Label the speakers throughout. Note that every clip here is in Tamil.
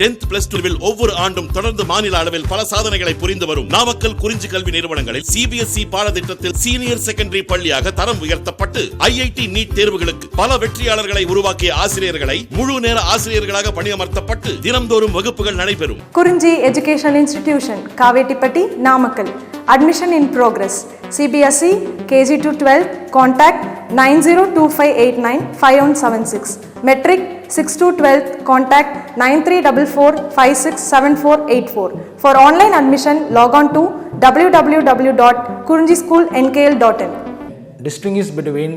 Speaker 1: 10th plus 2 ஒவ்வொரு ஆண்டும் தொடர்ந்து மாநில அளவில் பல சாதனைகளை புரிந்து வரும் நாமக்கல் குறிஞ்சி கல்வி நிறுவனங்களில் CBSE பாடத்திட்டத்தில் சீனியர் செகண்டரி பள்ளியாக தரம் உயர்த்தப்பட்டு IIT நீட் தேர்வுகளுக்கு பல வெற்றியாளர்களை உருவாக்கிய ஆசிரியர்களை முழு நேர ஆசிரியர்களாக பணியமர்த்தப்பட்டு தினம்தோறும் வகுப்புகள் நடைபெறும்.
Speaker 2: குறிஞ்சி educational institution, Kavettipatti, Namakkal. Admission in progress. CBSE KG to 12. Contact 9025895176. Metric 6 to 12. Contact 9344567484. For online admission, log on to www.kurinjischoolnkl.in.
Speaker 3: Distinguish between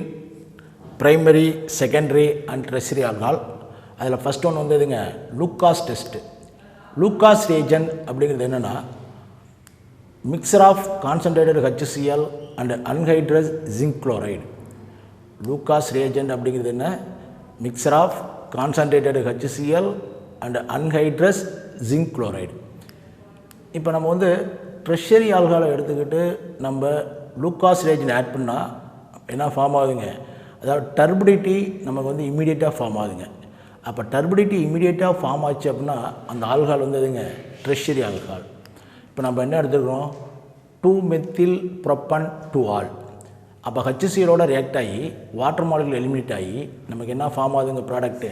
Speaker 3: primary, secondary and tertiary alcohol. அதில் ஃபஸ்ட் ஒன்று வந்ததுங்க லூக்காஸ் டெஸ்ட்டு. லூக்காஸ் ரியேஜன் அப்படிங்கிறது என்னென்னா mixture of concentrated HCl and anhydrous zinc chloride. Lucas reagent அப்படிங்கிறது என்ன? Mixture of concentrated HCl and anhydrous zinc chloride. இப்போ நம்ம வந்து ட்ரெஷரி ஆல்கஹாலை எடுத்துக்கிட்டு நம்ம லூக்காஸ் ரியேஜன் ஆட் பண்ணால் என்ன ஃபார்ம் ஆகுதுங்க? அதாவது டர்பிடிட்டி நமக்கு வந்து இமீடியட்டாக ஃபார்ம் ஆகுதுங்க. அப்போ டர்பிடிட்டி இமீடியட்டாக ஃபார்ம் ஆச்சு அப்படின்னா அந்த ஆல்கஹால் வந்து அதுங்க ட்ரெஷரி ஆல்கஹால். இப்போ நம்ம என்ன எடுத்துக்கிறோம்? 2-methyl propan 2-al. அப்போ HClோட ரியாக்ட் ஆகி வாட்டர் மாலிகுல் எலிமினேட் ஆகி நமக்கு என்ன ஃபார்ம் ஆகுதுங்க ப்ராடக்ட்டு?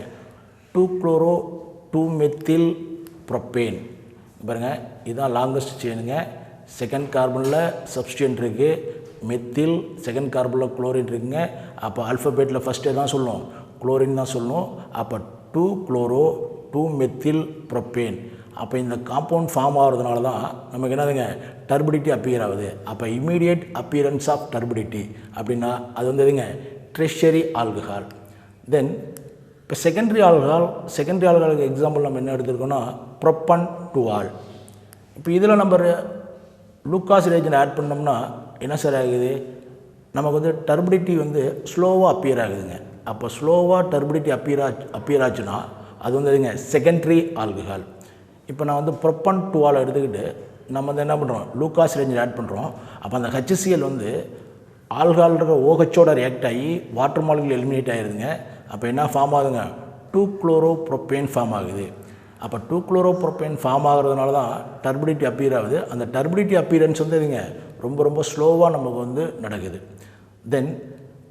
Speaker 3: 2-chloro 2-methyl propane. பாருங்கள், இதுதான் லாங்கஸ்ட் செயினுங்க. செகண்ட் கார்பனில் சப்ஸ்டியன்ட் இருக்குது, மெத்தில், செகண்ட் கார்பனில் குளோரின் இருக்குங்க. அப்போ ஆல்ஃபபெட்டில் ஃபஸ்ட்டு தான் சொல்லணும், குளோரின் தான் சொல்லணும். அப்போ 2-chloro 2-methyl propane. அப்போ இந்த காம்பவுண்ட் ஃபார்ம் ஆகிறதுனால தான் நமக்கு என்னதுங்க டர்பிடிட்டி அப்பியர் ஆகுது. அப்போ இம்மீடியட் அப்பியரன்ஸ் ஆஃப் டர்பிடிட்டி அப்படின்னா அது வந்து எதுங்க ட்ரெஷரி ஆல்கஹால். தென் இப்போ செகண்டரி ஆல்கஹாலுக்கு எக்ஸாம்பிள் நம்ம என்ன எடுத்துருக்கோன்னா ப்ரொப்பன் 2-al. இப்போ இதில் நம்ம லூக்காஸ் ரியேஜன் ஆட் பண்ணோம்னா என்ன சார் ஆகுது? நமக்கு வந்து டர்பிடிட்டி வந்து ஸ்லோவாக அப்பியர் ஆகுதுங்க. அப்போ ஸ்லோவாக டர்பிடிட்டி அப்பியர் ஆச்சுன்னா அது வந்து எதுங்க செகண்டரி ஆல்கஹால். இப்போ நான் வந்து ப்ரொப்பன் 2-al எடுத்துக்கிட்டு நம்ம வந்து என்ன பண்ணுறோம்? லூக்காஸ் ரியேஜன் ஆட் பண்ணுறோம். அப்போ அந்த HCl வந்து ஆல்கஹால்ன்ற OHோட ரியாக்ட் ஆகி வாட்டர் மாலிகுல் எலிமினேட் ஆகிடுதுங்க. அப்போ என்ன ஃபார்ம் ஆகுதுங்க? 2-chloro propane ஃபார்ம் ஆகுது. அப்போ 2-chloro propane ஃபார்ம் ஆகிறதுனால தான் டர்பிடிட்டி அப்பியர் ஆகுது. அந்த டர்பிடிட்டி அப்பியரன்ஸ் வந்து இதுங்க ரொம்ப ரொம்ப ஸ்லோவாக நமக்கு வந்து நடக்குது. தென்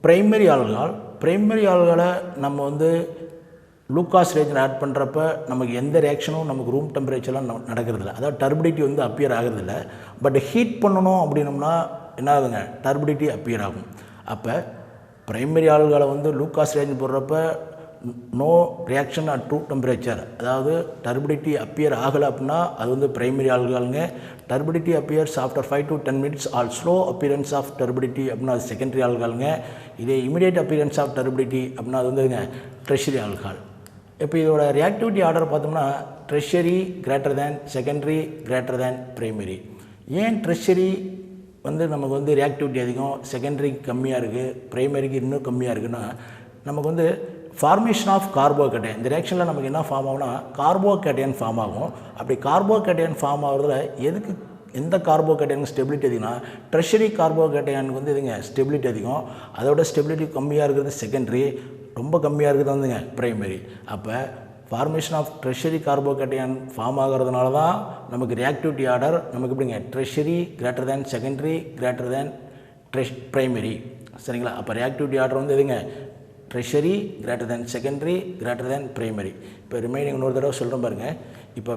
Speaker 3: ப்ரைமரி ஆல்கஹாலை நம்ம வந்து லூக்காஸ் ரியேஜன் ஆட் பண்ணுறப்ப நமக்கு எந்த ரியாக்ஷனும் நமக்கு ரூம் டெம்பரேச்சர்லாம் நடக்கிறதில்ல. அதாவது டர்பிடிட்டி வந்து அப்பியர் ஆகிறதில்ல. பட் ஹீட் பண்ணணும் அப்படின்னோம்னா என்ன ஆகுதுங்க? டர்பிடிட்டி அப்பியர் ஆகும். அப்போ ப்ரைமரி ஆல்கஹாலை வந்து லூக்காஸ் ரியேஜன் போடுறப்ப no reaction at room temperature, அதாவது டர்பிடிட்டி அப்பியர் ஆகலை அப்படின்னா அது வந்து ப்ரைமரி ஆல்கஹாலுங்க. Turbidity appears after 5 to 10 minutes or slow appearance of turbidity அப்படின்னா அது செகண்டரி ஆல்கஹாலுங்க. இதே இமீடியட் அப்பியரன்ஸ் ஆஃப் டர்பிடிட்டி அப்படின்னா அது வந்துங்க ட்ரெஷரி ஆல்கஹால். இப்போ இதோட ரியாக்டிவிட்டி ஆர்டர் பார்த்தோம்னா treasury greater than secondary greater than primary. ஏன் ட்ரெஷரி வந்து நமக்கு வந்து ரியாக்டிவிட்டி அதிகம், செகண்டரிக்கு கம்மியாக இருக்குது, ப்ரைமரிக்கு இன்னும் கம்மியாக இருக்குன்னா நமக்கு வந்து ஃபார்மேஷன் ஆஃப் கார்போகேட்டையன். இந்த ரியாக்ஷனில் நமக்கு என்ன ஃபார்ம் ஆகும்னா கார்போகேட்டையன் ஃபார்ம் ஆகும். அப்படி கார்போகேட்டையன் ஃபார்ம் ஆகிறதுல எந்த கார்போகேட்டையனுக்கு ஸ்டெபிலிட்டி அதிகம்னா ட்ரெஷரி கார்போகேட்டையனுக்கு வந்து இதுங்க ஸ்டெபிலிட்டி அதிகம். அதோட ஸ்டெபிலிட்டி கம்மியாக இருக்கிறது செகண்டரி, ரொம்ப கம்மியாக இருக்கிறது வந்துங்க ப்ரைமரி. அப்போ formation of tertiary carbocation form ஆகிறதுனால தான் நமக்கு ரியாக்டிவிட்டி ஆர்டர் நமக்கு எப்படிங்க tertiary greater than secondary greater than primary. சரிங்களா? அப்போ ரியாக்டிவிட்டி ஆர்டர் வந்து எதுங்க tertiary greater than secondary greater than primary. இப்போ ரிமைனிங் இன்னொரு தடவை சொல்கிறேன் பாருங்கள். இப்போ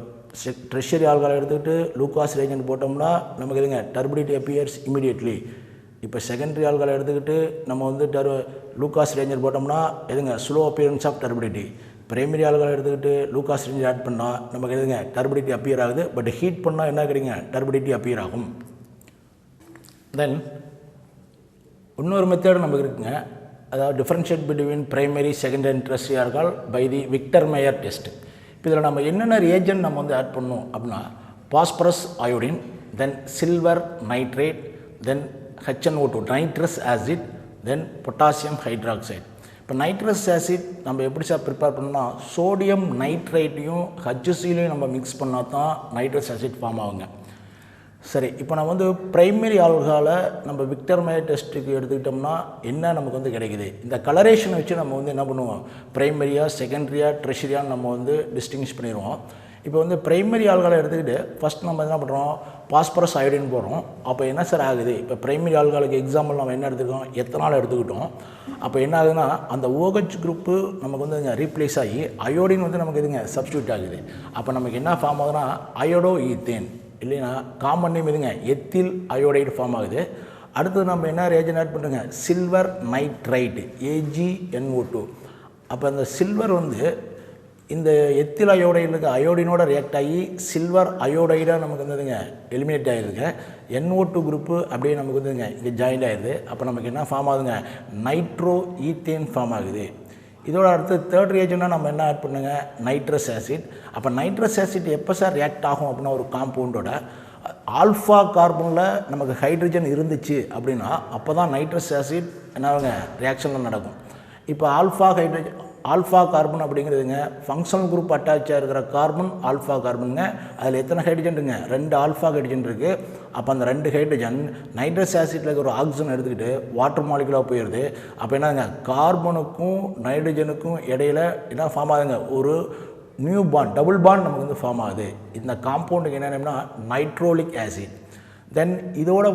Speaker 3: ட்ரெஷரி ஆல்கஹால் எடுத்துக்கிட்டு லூக்காஸ் ரியேஜன் போட்டோம்னா நமக்கு எதுங்க டர்பிடிட்டி அப்பியர்ஸ் இமீடியட்லி. இப்போ செகண்டரி ஆல்கஹால் எடுத்துக்கிட்டு நம்ம வந்து லூக்காஸ் ரியேஜன் போட்டோம்னா எதுங்க slow appearance of turbidity. Primary alcohol எடுத்துக்கிட்டு லூக்காஸ் ரியேஜன் ஆட் பண்ணால் நமக்கு எதுங்க டர்பிடிட்டி அப்பியர் ஆகுது. பட் ஹீட் பண்ணால் என்ன கிடைங்க? டர்பிடிட்டி அப்பியர் ஆகும். தென் இன்னொரு மெத்தட் நமக்கு இருக்குங்க, அதாவது differentiate between primary secondary and tertiary alcohol by the Victor Meyer test. இப்போ இதில் நம்ம என்னென்ன ரியேஜன் நம்ம வந்து ஆட் பண்ணணும் அப்படின்னா phosphorus iodine, then silver nitrate, then HNO2 nitrous acid, then potassium hydroxide. இப்போ நைட்ரஸ் ஆசிட் நம்ம எப்படி சார் ப்ரிப்பேர் பண்ணோம்னா சோடியம் நைட்ரைட்டையும் HCலையும் நம்ம மிக்ஸ் பண்ணால் தான் நைட்ரஸ் ஆசிட் ஃபார்ம் ஆகுங்க. சரி, இப்போ நம்ம வந்து ப்ரைமரி ஆல்கஹாலை நம்ம விக்டர் மேயர் டெஸ்ட்டுக்கு எடுத்துக்கிட்டோம்னா என்ன நமக்கு வந்து கிடைக்குது? இந்த கலரேஷனை வச்சு நம்ம வந்து என்ன பண்ணுவோம், ப்ரைமரியாக செகண்டரியாக ட்ரெஷரியாக நம்ம வந்து டிஸ்டிங்விஷ் பண்ணிடுவோம். இப்போ வந்து பிரைமரி ஆல்கஹாலை எடுத்துக்கிட்டு ஃபஸ்ட் நம்ம என்ன பண்ணுறோம், பாஸ்பரஸ் அயோடின் போடுறோம். அப்போ என்ன சார் ஆகுது, இப்போ பிரைமரி ஆல்கஹாலுக்கு எக்ஸாம்பிள் நம்ம என்ன எடுத்துக்கிட்டோம், எத்தனால் எடுத்துக்கிட்டோம். அப்போ என்ன ஆகுதுன்னா அந்த OH குரூப்பு நமக்கு வந்து ரீப்ளேஸ் ஆகி அயோடின் வந்து நமக்கு இதுங்க சப்ஸ்டியூட் ஆகுது. அப்போ நமக்கு என்ன ஃபார்ம் ஆகுதுன்னா அயோடோ ஈத்தேன், இல்லைன்னா காமன் நேம் இதுங்க எத்தில் அயோடைடு ஃபார்ம் ஆகுது. அடுத்தது நம்ம என்ன ரேஜன் ஆட் பண்ணுறோங்க, சில்வர் நைட்ரைட் AgNO2. அப்போ அந்த சில்வர் வந்து இந்த எத்தில் அயோடைடுக்கு அயோடினோட ரியாக்ட் ஆகி சில்வர் அயோடைடாக நமக்கு வந்துங்க எலிமினேட் ஆகிருங்க. NO2 குரூப்பு அப்படியே நமக்கு வந்துங்க இங்கே ஜாயின் ஆகிடுது. அப்போ நமக்கு என்ன ஃபார்ம் ஆகுதுங்க, நைட்ரோ ஈத்தேன் ஃபார்ம் ஆகுது. இதோட அடுத்து தேர்ட் ரியேஜனாக நம்ம என்ன ஆட் பண்ணுங்க, நைட்ரஸ் ஆசிட். அப்போ நைட்ரஸ் ஆசிட் எப்போ சார் ரியாக்ட் ஆகும் அப்படின்னா ஒரு காம்பவுண்டோட ஆல்ஃபா கார்பனில் நமக்கு ஹைட்ரஜன் இருந்துச்சு அப்படின்னா அப்போ தான் நைட்ரஸ் ஆசிட் என்னங்க ரியாக்ஷனில் நடக்கும். இப்போ ஆல்ஃபா கார்பன் அப்படிங்கிறதுங்க ஃபங்க்ஷனல் குரூப் அட்டாச்சாக இருக்கிற கார்பன் ஆல்ஃபா கார்பனுங்க. அதில் எத்தனை ஹைட்ரஜன் இருக்குங்க, 2 ஆல்ஃபா ஹைட்ரஜன் இருக்குது. அப்போ அந்த 2 ஹைட்ரஜன் நைட்ரஸ் ஆசிட்டில் இருக்கிற ஒரு ஆக்சிஜன் எடுத்துக்கிட்டு வாட்டர் மாலிகுலாக போயிடுது. அப்போ என்னதுங்க, கார்பனுக்கும் நைட்ரஜனுக்கும் இடையில் என்ன ஃபார்ம் ஆகுதுங்க, ஒரு நியூ பாண்ட், டபுள் பாண்ட் நமக்கு வந்து ஃபார்ம் ஆகுது. இந்த காம்பவுண்டுக்கு என்ன நேம்னா நைட்ரோலிக் ஆசிட். தென் இதோட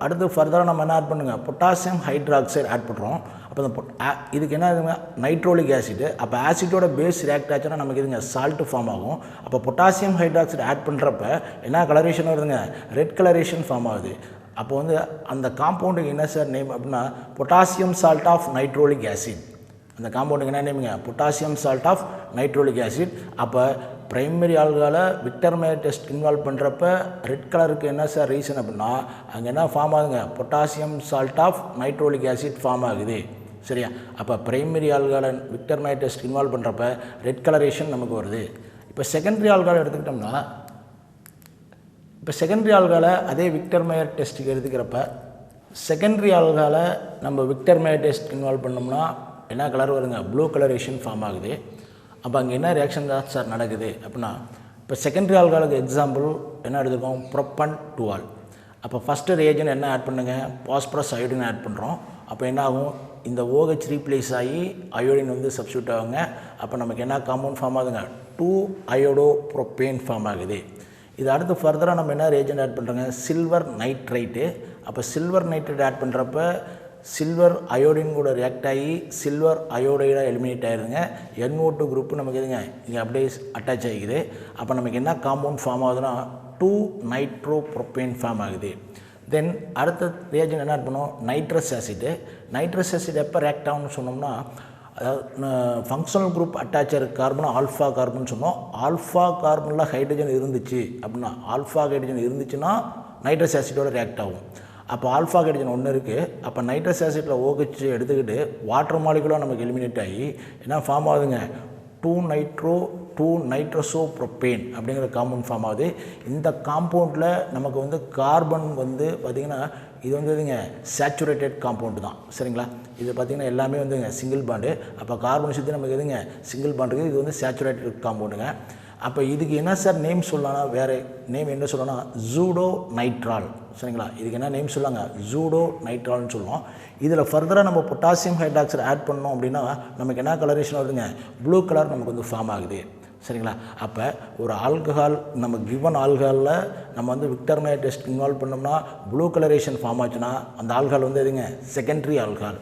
Speaker 3: அடுத்து ஃபர்தராக நம்ம என்ன ஆட் பண்ணுங்க, பொட்டாசியம் ஹைட்ராக்சைடு ஆட் பண்ணுறோம். அப்போ இந்த இதுக்கு என்ன ஆகுதுங்க, நைட்ரோலிக் ஆசிட். அப்போ ஆசிட்டோட பேஸ் ரியாக்ட் ஆச்சுன்னா நமக்கு இதுங்க சால்ட் ஃபார்ம் ஆகும். அப்போ பொட்டாசியம் ஹைட்ராக்சைடு ஆட் பண்ணுறப்ப என்ன கலரேஷன் வருதுங்க, ரெட் கலரேஷன் ஃபார்ம் ஆகுது. அப்போ வந்து அந்த காம்பவுண்டுக்கு என்ன சார் நேம் அப்படின்னா potassium salt of nitrolic acid. அந்த காம்பவுண்டுக்கு என்ன நேமுங்க, potassium salt of nitrolic acid. அப்போ பிரைமரி ஆல்கஹாலை விக்டர் மேயர் டெஸ்ட் இன்வால்வ் பண்ணுறப்ப ரெட் கலருக்கு என்ன சார் ரீசன் அப்படின்னா அங்கே என்ன ஃபார்ம் ஆகுதுங்க, potassium salt of nitrolic acid form ஆகுது. சரியா, அப்போ பிரைமரி ஆல்கஹாலை விக்டர் மேயர் டெஸ்ட் இன்வால்வ் பண்ணுறப்ப ரெட் கலரேஷன் நமக்கு வருது. இப்போ செகண்டரி ஆல்கஹாலை எடுத்துக்கிட்டோம்னா, இப்போ செகண்டரி ஆல்கஹாலை அதே விக்டர் மேயர் டெஸ்ட்டுக்கு எடுத்துக்கிறப்ப செகண்டரி ஆல்கஹாலை நம்ம விக்டர் மேயர் டெஸ்ட் இன்வால்வ் பண்ணோம்னா என்ன கலர் வருங்க, ப்ளூ கலரேஷன் ஃபார்ம் ஆகுது. அப்போ அங்கே என்ன ரியாக்ஷன் தான் சார் நடக்குது அப்படின்னா, இப்போ செகண்டரி ஆல்கஹாலுக்கு எக்ஸாம்பிள் என்ன எடுத்துக்கோம், ப்ரொப்பன் 2ஆல். அப்போ ஃபஸ்ட்டு ரியேஜன் என்ன ஆட் பண்ணுங்க, பாஸ்பரஸ் அயோடின் ஆட் பண்ணுறோம். அப்போ என்ன ஆகும், இந்த OH ரீப்ளேஸ் ஆகி அயோடின் வந்து சப்ஸ்டியூட் ஆகுங்க. அப்போ நமக்கு என்ன காம்பவுண்ட் ஃபார்ம் ஆகுதுங்க, 2-அயோடோப்ரோப்பேன் ஃபார்ம் ஆகுது. இது அடுத்து ஃபர்தராக நம்ம என்ன ரியேஜன் ஆட் பண்ணுறோங்க, சில்வர் நைட்ரைட்டு. அப்போ சில்வர் நைட்ரைட் ஆட் பண்ணுறப்ப சில்வர் அயோடின் கூட ரியாக்ட் ஆகி சில்வர் அயோடைடாக எலிமினேட் ஆகிடுங்க. NO2 குரூப்பு நமக்கு இதுங்க இங்கே அப்படியே அட்டாச் ஆகிக்குது. அப்போ நமக்கு என்ன காம்பவுண்ட் ஃபார்ம் ஆகுதுன்னா 2-நைட்ரோப்ரோப்பேன் ஃபார்ம் ஆகுது. தென் அடுத்த ரியேஜன் என்ன பண்ணுவோம், நைட்ரஸ் ஆசிட்டு. நைட்ரஸ் ஆசிட் எப்போ ரியாக்ட் ஆகும்னு சொன்னோம்னா, அதாவது ஃபங்க்ஷனல் குரூப் அட்டாச் ஆகிற கார்பன் ஆல்ஃபா கார்பன் சொன்னோம். ஆல்ஃபா கார்பனில் ஹைட்ரஜன் இருந்துச்சு அப்படின்னா, ஆல்ஃபா ஹைட்ரஜன் இருந்துச்சுன்னா நைட்ரஸ் ஆசிட்டோட ரியாக்ட் ஆகும். அப்போ ஆல்ஃபா ஹைட்ரஜன் ஒன்று இருக்குது. அப்போ நைட்ரஸ் ஆசிட்டில் OH எடுத்துக்கிட்டு வாட்டர் மாலிகுலாக நமக்கு எலிமினேட் ஆகி என்ன ஃபார்ம் ஆகுதுங்க, 2-நைட்ரோசோப்ரோப்பேன் அப்படிங்கிற காம்பவுண்ட் ஃபார்ம் ஆகுது. இந்த காம்பவுண்டில் நமக்கு வந்து கார்பன் வந்து பார்த்திங்கன்னா இது வந்து இதுங்க சேச்சுரேட்டட் காம்பவுண்டு தான். சரிங்களா, இது பார்த்திங்கன்னா எல்லாமே வந்துங்க சிங்கிள் பாண்டு. அப்போ கார்பன் சுற்றி நமக்கு எதுங்க சிங்கிள் பாண்டு இருக்குது. இது வந்து சேச்சுரேட்டட் காம்பவுண்டுங்க. அப்போ இதுக்கு என்ன சார் நேம் சொல்லலாம்னா, வேறு நேம் என்ன சொல்லலாம்னா ஜூடோ நைட்ரால். சரிங்களா, இதுக்கு என்ன நேம் சொல்லாங்க, ஜூடோ நைட்ரால்னு சொல்லுவோம். இதில் ஃபர்தராக நம்ம பொட்டாசியம் ஹைட்ராக்சைடு ஆட் பண்ணோம் அப்படின்னா நமக்கு என்ன கலரேஷன் வருதுங்க, ப்ளூ கலர் நமக்கு வந்து ஃபார்ம் ஆகுது. சரிங்களா, அப்போ ஒரு ஆல்கஹால் நம்ம கிவன் ஆல்கஹாலில் நம்ம வந்து விக்டர் மேயர் டெஸ்ட் இன்வால்வ் பண்ணோம்னா ப்ளூ கலரேஷன் ஃபார்ம் ஆச்சுன்னா அந்த ஆல்கஹால் வந்து எதுங்க செகண்டரி ஆல்கஹால்.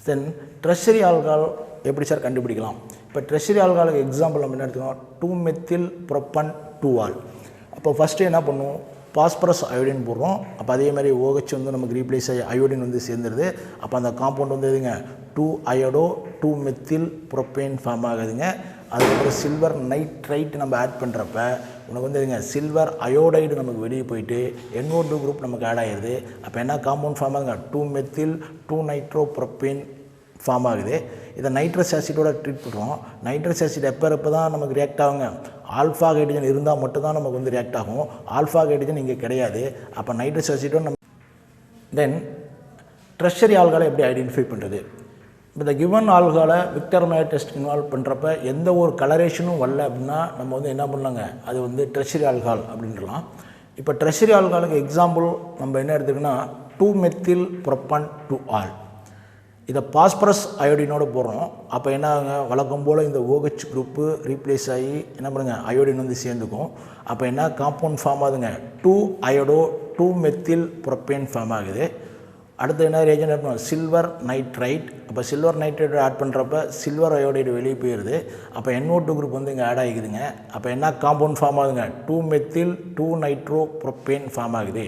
Speaker 3: தென் ட்ரெஷரி ஆல்கஹால் எப்படி சார் கண்டுபிடிக்கலாம், இப்போ ட்ரெஷரி ஆல்கஹாலுக்கு எக்ஸாம்பிள் நம்ம என்ன எடுத்துக்கோம், 2-மெத்தில்-ப்ரொப்பன்-2ஆல். அப்போ ஃபஸ்ட்டு என்ன பண்ணுவோம், பாஸ்பரஸ் அயோடின் போடுறோம். அப்போ அதே மாதிரி OH வந்து நமக்கு ரீப்ளேஸ் ஆகி அயோடின் வந்து சேர்ந்துருது. அப்போ அந்த காம்பவுண்ட் வந்து எதுங்க 2-அயோடோ-2-மெத்தில்-ப்ரோப்பேன் ஃபார்ம் ஆகுதுங்க. அதுக்கப்புறம் சில்வர் நைட்ரைட் நம்ம ஆட் பண்ணுறப்ப உனக்கு வந்து எதுங்க சில்வர் அயோடைடு நமக்கு வெளியே போயிட்டு NO2 குரூப் நமக்கு ஆட் ஆகிடுது. அப்போ என்ன காம்பவுண்ட் ஃபார்ம் ஆகுதுங்க, 2-மெத்தில்-2-நைட்ரோப்ரோப்பேன் ஃபார்ம் ஆகுது. இதை நைட்ரஸ் ஆசிட்டோட ட்ரீட் பண்ணுறோம். நைட்ரஸ் ஆசிட் எப்போ தான் நமக்கு ரியாக்ட் ஆகுங்க, ஆல்ஃபா ஹைட்ரஜன் இருந்தால் மட்டும்தான் நமக்கு வந்து ரியாக்ட் ஆகும். ஆல்ஃபா ஹைட்ரஜன் இங்கே கிடையாது. அப்போ நைட்ரஸ் ஆசிட்டோட நம்ம தென் ட்ரெஷரி ஆல்கஹாலை எப்படி ஐடென்டிஃபை பண்ணுறது, இப்போ இந்த கிவன் ஆல்கஹாலை விக்டர் மேயர் டெஸ்ட் இன்வால்வ் பண்ணுறப்ப எந்த ஒரு கலரேஷனும் வரல அப்படின்னா நம்ம வந்து என்ன பண்ணலாங்க, அது வந்து ட்ரெஷரி ஆல்கஹால் அப்படின்றலாம். இப்போ ட்ரெஷரி ஆல்கஹாலுக்கு எக்ஸாம்பிள் நம்ம என்ன எடுத்துக்கோன்னா 2-மெத்தில்-ப்ரொப்பன்-2ஆல். இதை பாஸ்பரஸ் அயோடினோடு போடுறோம். அப்போ என்ன ஆகுங்க, வழக்கம் போல் இந்த OH குரூப்பு ரீப்ளேஸ் ஆகி என்ன பண்ணுங்க, அயோடின் வந்து சேர்ந்துக்கும். அப்போ என்ன காம்பவுண்ட் ஃபார்ம் ஆகுதுங்க, 2 அயோடோ 2 மெத்தில் புரோப்பேன் ஃபார்ம் ஆகுது. அடுத்து என்ன ரேஜன் ஆட் பண்ணுவோம், சில்வர் நைட்ரைட். அப்போ சில்வர் நைட்ரைட் ஆட் பண்ணுறப்ப சில்வர் அயோடைடு வெளியே போயிடுது. அப்போ NO2 குரூப் வந்து இங்கே ஆட் ஆகிக்குதுங்க. அப்போ என்ன காம்பவுண்ட் ஃபார்ம் ஆகுதுங்க, 2 மெத்தில் 2 நைட்ரோ புரோப்பேன் ஃபார்ம் ஆகுது.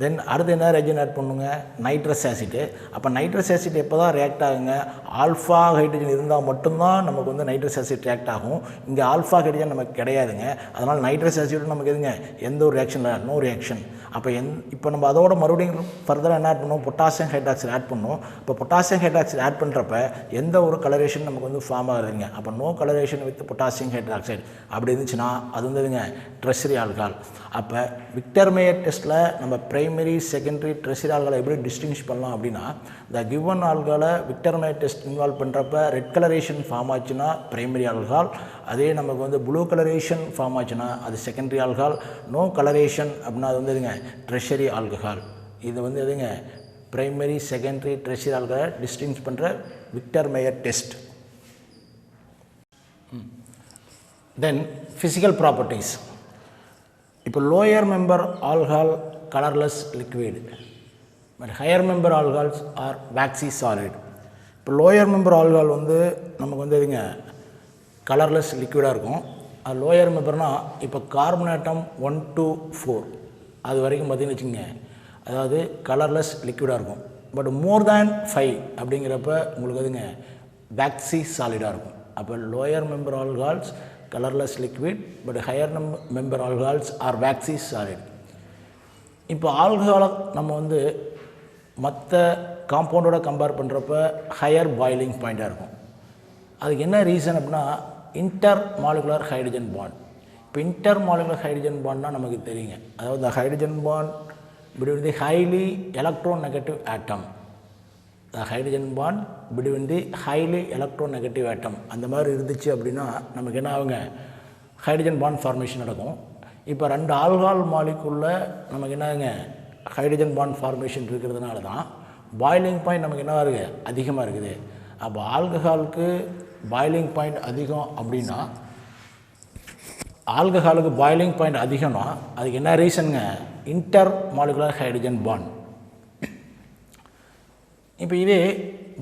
Speaker 3: தென் அடுத்து என்ன ரேஜன் ஆட் பண்ணுங்க, நைட்ரஸ் ஆசிட்டு. அப்போ நைட்ரஸ் ஆசிட் எப்போ தான் ரியாக்ட் ஆகுங்க, ஆல்ஃபா ஹைட்ரஜன் இருந்தால் மட்டும்தான் நமக்கு வந்து நைட்ரஸ் ஆசிட் ரியாக்ட் ஆகும். இங்கே ஆல்ஃபா ஹைட்ரஜன் நமக்கு கிடையாதுங்க. அதனால் நைட்ரஸ் ஆசிட் நமக்கு எதுங்க, எந்த ஒரு ரியாக்ஷன் இல்லை, நோ ரியாக்ஷன். அப்போ இப்போ நம்ம அதோட மறுபடியும் ஃபர்தராக என்ன ஆட் பண்ணுவோம், பொட்டாசியம் ஹைட்ராக்சைடு ஆட் பண்ணுவோம். இப்போ பொட்டாசியம் ஹைட்ராக்சைடு ஆட் பண்ணுறப்ப எந்த ஒரு கலரேஷன் நமக்கு வந்து ஃபார்ம் ஆகுதுங்க. அப்போ no coloration with potassium hydroxide அப்படி இருந்துச்சுன்னா அது வந்து இதுங்க ட்ரெஷரி ஆல்கஹால். அப்போ விக்டர் மேயர் டெஸ்ட்டில் நம்ம பிரைமரி செகண்டரி ட்ரெஷரி ஆல்கஹாலை எப்படி டிஸ்டிங்விஷ் பண்ணலாம் அப்படின்னா, இந்த கிவன் ஆல்கஹாலை விக்டர் மேயர் டெஸ்ட் இன்வால்வ் பண்ணுறப்ப ரெட் கலரேஷன் ஃபார்ம் ஆச்சுன்னா பிரைமரி ஆல்கஹால், அதே நமக்கு வந்து ப்ளூ கலரேஷன் ஃபார்ம் ஆச்சுன்னா அது செகண்டரி ஆல்கஹால், நோ கலரேஷன் அப்படின்னா அது வந்து இதுங்க ட்ரெஷரி ஆல்கஹால். இது வந்து எதுங்க பிரைமரி செகண்டரி ட்ரெஷரி ஆல்கஹாலை டிஸ்டிங்விஷ் பண்ணுற Victor Meyer test. Then physical properties. இப்போ lower member alcohol colourless liquid, but higher member alcohols are waxy solid. இப்போ லோயர் மெம்பர் ஆல்கஹால் வந்து நமக்கு வந்து எதுங்க கலர்லெஸ் லிக்விடாக இருக்கும். அது லோயர் மெம்பர்னால் இப்போ கார்பன் ஆட்டம் 1 to 4 அது வரைக்கும் பார்த்தீங்கன்னு வச்சுக்கோங்க, அதாவது கலர்லெஸ் லிக்விடாக இருக்கும். பட் மோர் தேன் 5 அப்படிங்கிறப்ப உங்களுக்கு எதுங்க வேக்சி சாலிடாக இருக்கும். அப்போ lower member alcohols colourless liquid, but higher member alcohols are waxy solid. இப்போ ஆல்கஹாலை நம்ம வந்து மற்ற காம்பவுண்டோட கம்பேர் பண்ணுறப்ப ஹையர் பாயிலிங் பாயிண்ட்டாக இருக்கும். அதுக்கு என்ன ரீசன் அப்படின்னா இன்டர் மாலிகுலர் ஹைட்ரஜன் பாண்ட். இப்போ இன்டர் மாலிகுலர் ஹைட்ரஜன் பாண்ட்னால் நமக்கு தெரியுங்க, அதாவது the hydrogen bond between the highly electronegative atom, the hydrogen bond between the highly electronegative atom அந்த மாதிரி இருந்துச்சு அப்படின்னா நமக்கு என்ன ஆகுங்க, ஹைட்ரஜன் பாண்ட் ஃபார்மேஷன் நடக்கும். இப்போ 2 ஆல்கஹால் மாலிகுலில் நமக்கு என்ன ஆகுங்க, ஹைட்ரஜன் பாண்ட் ஃபார்மேஷன் இருக்கிறதுனால தான் பாயிலிங் பாயிண்ட் நமக்கு என்ன இருக்குது, அதிகமாக இருக்குது. அப்போ ஆல்கஹாலுக்கு பாயிலிங் பாயிண்ட் அதிகம் அப்படின்னா, ஆல்கஹாலுக்கு பாயிலிங் பாயிண்ட் அதிகம்னா அதுக்கு என்ன ரீசனுங்க, இன்டர் மாலிகுலர் ஹைட்ரஜன் பாண்ட். இப்போ இதே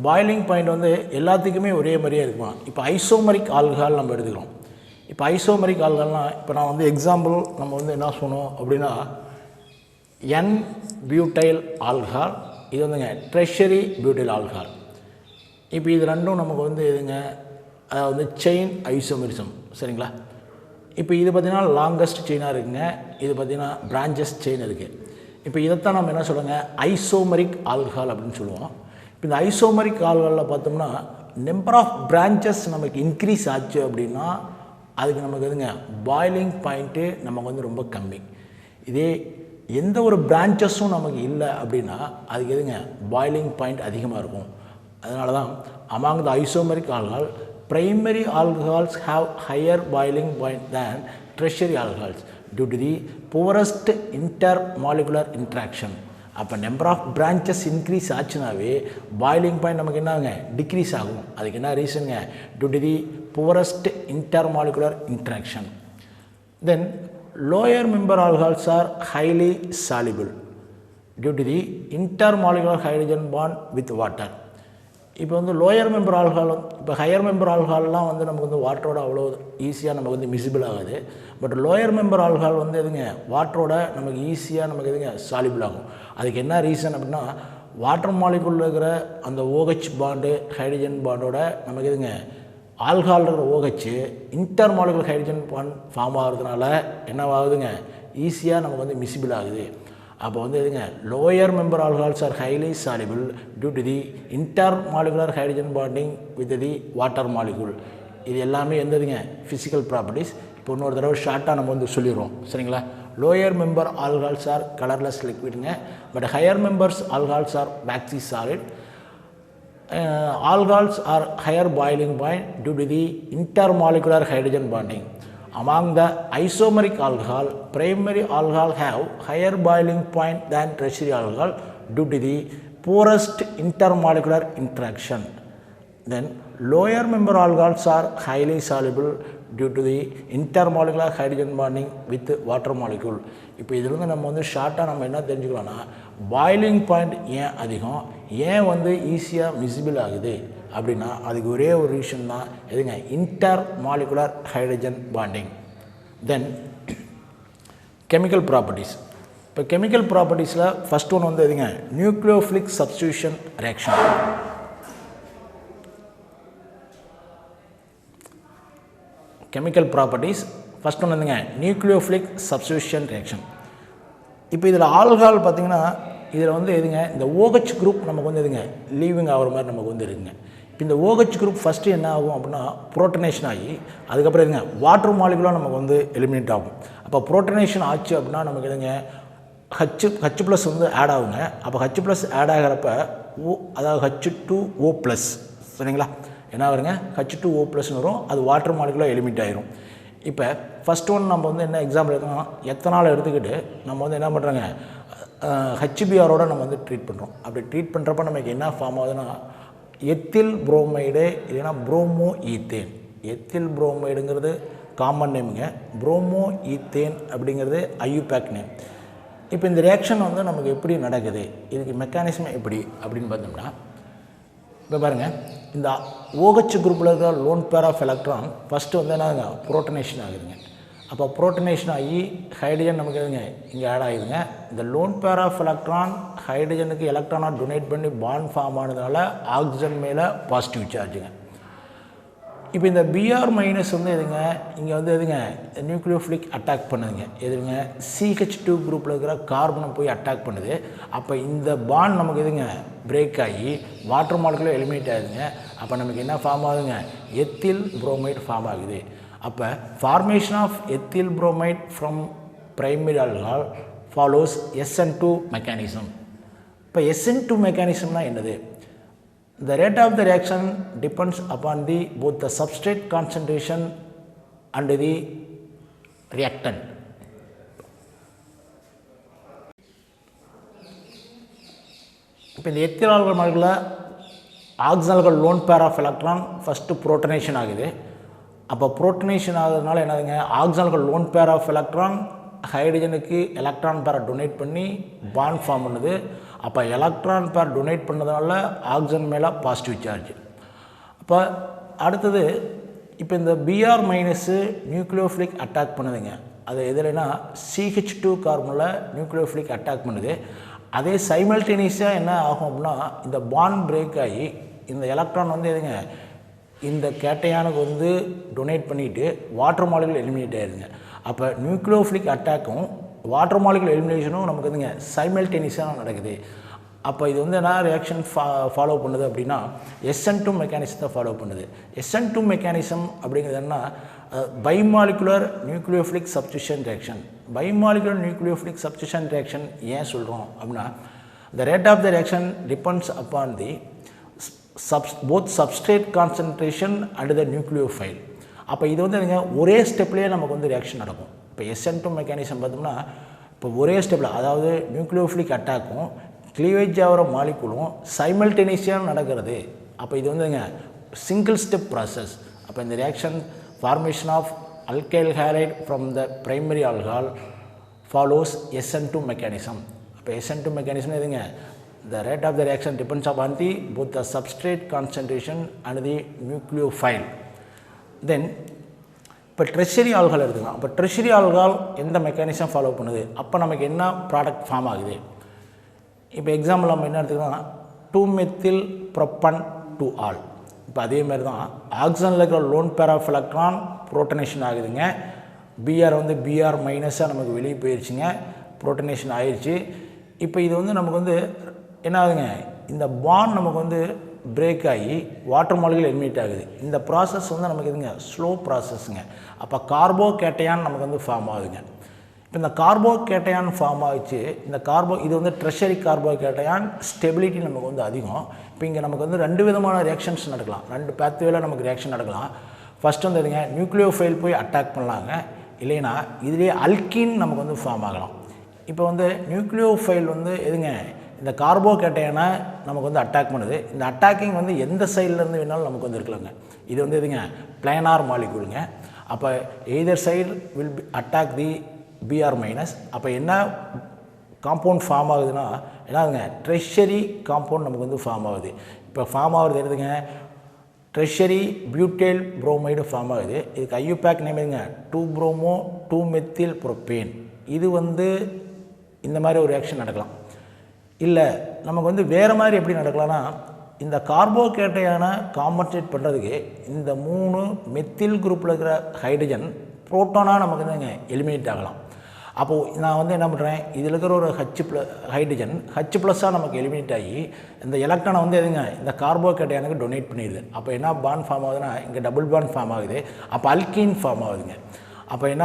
Speaker 3: பாயிலிங் பாயிண்ட் வந்து எல்லாத்துக்குமே ஒரே மாதிரியே இருக்குமா. இப்போ ஐசோமரிக் ஆல்கஹால் நம்ம எடுத்துக்கிறோம். இப்போ ஐசோமரிக் ஆல்கஹால்னால் இப்போ நான் வந்து எக்ஸாம்பிள் நம்ம வந்து என்ன சொன்னோம் அப்படின்னா N பியூட்டைல் ஆல்கஹால், இது வந்துங்க ட்ரெஷரி பியூட்டைல் ஆல்கஹால். இப்போ இது ரெண்டும் நமக்கு வந்து எதுங்க, அதாவது செயின் ஐசோமரிசம், சரிங்களா. இப்போ இது பார்த்திங்கன்னா லாங்கஸ்ட் செயினாக இருக்குங்க, இது பார்த்திங்கன்னா பிரான்ச்சஸ் செயின் இருக்குது. இப்போ இதைத்தான் நம்ம என்ன சொல்லுங்க, ஐசோமரிக் ஆல்கஹால் அப்படின்னு சொல்லுவோம். இப்போ இந்த ஐசோமரிக் ஆல்கஹாலில் பார்த்தோம்னா நம்பர் ஆஃப் பிரான்ச்சஸ் நமக்கு இன்க்ரீஸ் ஆச்சு அப்படின்னா அதுக்கு நமக்கு எதுங்க பாயிலிங் பாயிண்ட்டு நமக்கு வந்து ரொம்ப கம்மி. இதே எந்த ஒரு பிரான்ச்சஸும் நமக்கு இல்லை அப்படின்னா அதுக்கு எதுங்க பாயிலிங் பாயிண்ட் அதிகமாக இருக்கும். அதனால தான் among the isomeric alcohol, primary alcohols have higher boiling point than tertiary alcohols due to the poorest intermolecular interaction. அப்போ நம்பர் ஆஃப் பிரான்ச்சஸ் இன்க்ரீஸ் ஆச்சுனாவே பாயிலிங் பாயிண்ட் நமக்கு என்ன டிக்ரீஸ் ஆகும். அதுக்கு என்ன ரீசனுங்க, due to the poorest intermolecular interaction. Then lower member alcohols are highly soluble due to the intermolecular hydrogen bond with water. இப்போ வந்து லோயர் மெம்பர் ஆல்கஹால், இப்போ ஹையர் மெம்பர் ஆல்கஹால்லாம் வந்து நமக்கு வந்து வாட்டரோட அவ்வளோ ஈஸியாக நமக்கு வந்து மிசிபிள் ஆகுது. பட் லோயர் மெம்பர் ஆல்கஹால் வந்து எதுங்க வாட்டரோட நமக்கு ஈஸியாக நமக்கு எதுங்க சாலிபிள் ஆகும். அதுக்கு என்ன ரீசன் அப்படின்னா வாட்டர் மாலிகுலில் இருக்கிற அந்த OH பாண்டு ஹைட்ரஜன் பாண்டோட நமக்கு எதுங்க ஆல்கஹால் இருக்கிற OH intermolecular hydrogen bond form ஆகிறதுனால என்னவாகுதுங்க ஈஸியாக நமக்கு வந்து மிசிபிள் ஆகுது. அப்போ வந்து எதுங்க lower member alcohols are highly soluble due to the intermolecular hydrogen bonding with the water molecule. இது எல்லாமே எந்ததுங்க ஃபிசிக்கல் ப்ராப்பர்ட்டிஸ். இப்போ இன்னொரு தடவை ஷார்ட்டாக நம்ம வந்து சொல்லிடுவோம், சரிங்களா. Lower member alcohols are colourless லிக்விடுங்க, but higher members alcohols are waxy solid. Alcohols are higher boiling point due to the intermolecular hydrogen bonding. Among the isomeric alcohol, primary alcohol have higher boiling point than tertiary alcohol due to the poorest intermolecular interaction. Then lower member alcohols are highly soluble due to the intermolecular hydrogen bonding with water molecule. இப்போ இதிலிருந்து நம்ம வந்து ஷார்ட்டாக நம்ம என்ன தெரிஞ்சுக்கலாம்னா பாயிலிங் பாயிண்ட் ஏன் அதிகம், ஏன் வந்து ஈஸியாக மிசிபிள் ஆகுது அப்படின்னா அதுக்கு ஒரே ஒரு ரீசன் தான் எதுங்க, இன்டர் மாலிகுலர் ஹைட்ரஜன் பாண்டிங். தென் கெமிக்கல் ப்ராப்பர்ட்டிஸ். இப்போ கெமிக்கல் ப்ராப்பர்ட்டிஸில் ஃபஸ்ட் ஒன்று வந்து எதுங்க, nucleophilic substitution reaction. Chemical properties first ஒன்று வந்துங்க நியூக்ளியோஃபிலிக் சப்ஸ்டியூஷன் ரியாக்ஷன். இப்போ இதில் ஆல்கஹால் பார்த்திங்கன்னா இதில் வந்து எதுங்க, இந்த OH குரூப் நமக்கு வந்து எதுங்க லீவிங் ஆகிற மாதிரி நமக்கு வந்து இருக்குங்க. இப்போ இந்த OH குரூப் ஃபஸ்ட்டு என்ன ஆகும் அப்படின்னா புரோட்டனேஷன் ஆகி அதுக்கப்புறம் எதுங்க வாட்டர் மாலிகுலாக நமக்கு வந்து எலிமினேட் ஆகும். அப்போ புரோட்டனேஷன் ஆச்சு அப்படின்னா நமக்கு எதுங்க H ப்ளஸ் வந்து ஆட் ஆகுங்க. அப்போ H ப்ளஸ் ஆட் ஆகிறப்ப அதாவது H2O+, சரிங்களா, என்ன வருங்க H2O+ வரும், அது வாட்டர் மாலிகுலாக எலிமினேட் ஆகிரும். இப்போ ஃபஸ்ட் ஒன் நம்ம வந்து என்ன எக்ஸாம்பிள் எடுக்கணும், எத்தனால் எடுத்துக்கிட்டு நம்ம வந்து என்ன பண்ணுறோங்க HBRோட நம்ம வந்து ட்ரீட் பண்ணுறோம். அப்படி ட்ரீட் பண்ணுறப்ப நமக்கு என்ன ஃபார்ம் ஆகுதுன்னா எத்தில் புரோமைடு இல்லைன்னா ப்ரோமோ ஈத்தேன். எத்தில் புரோமைடுங்கிறது காமன் நேமுங்க, ப்ரோமோ ஈத்தேன் அப்படிங்கிறது IUPAC நேம். இப்போ இந்த ரியாக்ஷன் வந்து நமக்கு எப்படி நடக்குது, இதுக்கு மெக்கானிசம் எப்படி அப்படின்னு பார்த்தோம்னா இப்போ பாருங்கள், இந்த OH குரூப்பில் இருக்கிற loan pair of electron first வந்து என்னதுங்க புரோட்டனேஷன் ஆகுதுங்க. அப்போ புரோட்டனேஷன் ஆகி ஹைட்ரஜன் நமக்கு எதுங்க இங்கே ஆட் ஆகுதுங்க. இந்த லோன் பேர் ஆஃப் எலக்ட்ரான் ஹைட்ரஜனுக்கு எலக்ட்ரானாக டொனேட் பண்ணி பாண்ட் ஃபார்ம் ஆனதுனால ஆக்சிஜன் மேலே பாசிட்டிவ் சார்ஜுங்க. இப்போ இந்த Br- வந்து எதுங்க இங்கே வந்து எதுங்க நியூக்ளியோஃபிலிக் அட்டாக் பண்ணுதுங்க. எதுங்க CH2 குரூப்பில் இருக்கிற கார்பனை போய் அட்டாக் பண்ணுது. அப்போ இந்த பாண்ட் நமக்கு எதுங்க பிரேக் ஆகி வாட்டர் மாலிகுலர் எலிமினேட் ஆகுதுங்க. அப்போ நமக்கு என்ன ஃபார்ம் ஆகுதுங்க, எத்தில் புரோமைட் ஃபார்ம் ஆகுது. அப்போ formation of ethyl bromide from primary alcohol follows SN2 mechanism. இப்போ SN2 மெக்கானிசம்னா என்னது? The rate of the reaction depends upon both the substrate concentration and the reactant. இப்போ இந்த ethyl alcohol molecular oxygen lone pair of electron first protonation ஆகுது. அப்போ புரோட்டனேஷன் ஆகுறதுனால என்னதுங்க, oxygen lone pair of electron ஹைட்ரஜனுக்கு எலக்ட்ரான் பேரை டொனேட் பண்ணி பாண்ட் ஃபார்ம் பண்ணுது. அப்போ எலக்ட்ரான் பேர் டொனேட் பண்ணதுனால ஆக்சிஜன் மேலே பாசிட்டிவ் சார்ஜ். அப்போ அடுத்தது இப்போ இந்த Br- நியூக்ளியோஃபிலிக் அட்டாக் பண்ணுதுங்க. அது எதுலனா CH2 கார்பனில் நியூக்ளியோஃபிலிக் அட்டாக் பண்ணுது. அதே சைமல்டேனியஸாக என்ன ஆகும் அப்படின்னா இந்த பாண்ட் பிரேக் ஆகி இந்த எலக்ட்ரான் வந்து எதுங்க இந்த கேட்டையானுக்கு வந்து டொனேட் பண்ணிவிட்டு வாட்டர் மாலிகுலர் எலிமினேட் ஆகிடுதுங்க. அப்போ நியூக்ளியோஃபிலிக் அட்டாக்கும் வாட்டர் மாலிகுலர் எலிமினேஷனும் நமக்கு வந்துங்க சைமல்டேனியஸாக நடக்குது. அப்போ இது வந்து என்ன ரியாக்ஷன் ஃபாலோ பண்ணுது அப்படின்னா SN2 மெக்கானிசத்தை ஃபாலோ பண்ணுது. SN2 மெக்கானிசம் அப்படிங்கிறது என்ன, bimolecular nucleophilic substitution reaction. Bimolecular nucleophilic substitution reaction ஏன் சொல்கிறோம் அப்படின்னா the rate of the reaction depends upon the both substrate concentration and the nucleophile. அப்போ இது வந்து ஒரே ஸ்டெப்லேயே நமக்கு வந்து ரியாக்ஷன் நடக்கும். இப்போ SN2 மெக்கானிசம் பார்த்தோம்னா இப்போ ஒரே ஸ்டெப்பில், அதாவது நியூக்ளியோஃபிலிக் அட்டாக்கும் க்ளீவேஜ் ஆகிற மாலிகுலும் சைமல்டேனியஸாக நடக்கிறது. அப்போ இது வந்துங்க சிங்கிள் ஸ்டெப் ப்ராசஸ். அப்போ இந்த reaction formation of alkyl halide from the primary alcohol follows SN2 mechanism. அப்போ SN2 mechanism எதுங்க, the rate of the reaction depends upon both the substrate concentration and the nucleophile. Then இப்போ ட்ரெஷரி ஆல்கஹால் எடுத்துக்கலாம். அப்போ ட்ரெஷரி ஆல்கஹால் எந்த மெக்கானிசம் ஃபாலோ பண்ணுது, அப்போ நமக்கு என்ன ப்ராடக்ட் ஃபார்ம் ஆகுது. இப்போ எக்ஸாம்பிள் நம்ம என்ன எடுத்துக்கலாம், 2-மெத்தில் ப்ரொப்பன் 2-ஆல். இப்போ அதேமாதிரி தான் ஆக்சிஜனில் இருக்கிற லோன் பேர் ஆஃப் எலக்ட்ரான் புரோட்டனேஷன் ஆகுதுங்க. Br வந்து Br- நமக்கு வெளியே போயிடுச்சுங்க, புரோட்டனேஷன் ஆயிடுச்சு. இப்போ இது வந்து நமக்கு வந்து என்ன ஆகுதுங்க, இந்த பாண்ட் நமக்கு வந்து பிரேக் ஆகி வாட்டர் மாலிகுலர் எலிமினேட் ஆகுது. இந்த ப்ராசஸ் வந்து நமக்கு எதுங்க ஸ்லோ ப்ராசஸ்ங்க. அப்போ கார்போ கேட்டையான் நமக்கு வந்து ஃபார்ம் ஆகுதுங்க. இப்போ இந்த கார்போ கேட்டையான் ஃபார்ம் ஆகிச்சு. இந்த இது வந்து ட்ரெஷரி கார்போ கேட்டையான் ஸ்டெபிலிட்டி நமக்கு வந்து அதிகம். இப்போ இங்கே நமக்கு வந்து 2 விதமான ரியாக்ஷன்ஸ் நடக்கலாம், 2 பேத்வேல நமக்கு ரியாக்ஷன் நடக்கலாம். ஃபஸ்ட் வந்து எதுங்க நியூக்ளியோஃபைல் போய் அட்டாக் பண்ணலாங்க, இல்லைன்னா இதுலேயே அல்கீன் நமக்கு வந்து ஃபார்ம் ஆகலாம். இப்போ வந்து நியூக்ளியோஃபைல் வந்து எதுங்க இந்த கார்போகேட்டையனை நமக்கு வந்து அட்டாக் பண்ணுது. இந்த அட்டாக்கிங் வந்து எந்த சைட்லேருந்து வேணாலும் நமக்கு வந்து இருக்கலாங்க. இது வந்து எதுங்க பிளானார் மாலிகுலுங்க. அப்போ either side will attack the Br minus. அப்போ என்ன காம்பவுண்ட் ஃபார்ம் ஆகுதுன்னா என்னதுங்க ட்ரெஷரி காம்பவுண்ட் நமக்கு வந்து ஃபார்ம் ஆகுது. இப்போ ஃபார்ம் ஆகுறது எதுங்க ட்ரெஷரி பியூட்டைல் புரோமைடு ஃபார்ம் ஆகுது. இதுக்கு ஐயூபேக் நேம் எதுங்க 2-bromo 2-methyl propane. இது வந்து இந்த மாதிரி ஒரு ரியாக்ஷன் நடக்கலாம். இல்லை நமக்கு வந்து வேறு மாதிரி எப்படி நடக்கலாம்னா இந்த கார்போகேட்டையான காம்பன்சேட் பண்ணுறதுக்கு இந்த 3 மெத்தில் குரூப்பில் இருக்கிற ஹைட்ரஜன் புரோட்டானாக நமக்கு வந்துங்க எலிமினேட் ஆகலாம். அப்போது நான் வந்து என்ன பண்ணுறேன் இதில் இருக்கிற ஒரு ஹைட்ரஜன் H+ஆக நமக்கு எலிமினேட் ஆகி இந்த எலக்ட்ரானை வந்து எதுங்க இந்த கார்போகேட்டையானுக்கு டொனேட் பண்ணிடுது. அப்போ என்ன பாண்ட் ஃபார்ம் ஆகுதுன்னா இங்கே டபுள் பாண்ட் ஃபார்ம் ஆகுது. அப்போ அல்கீன் ஃபார்ம் ஆகுதுங்க. அப்போ என்ன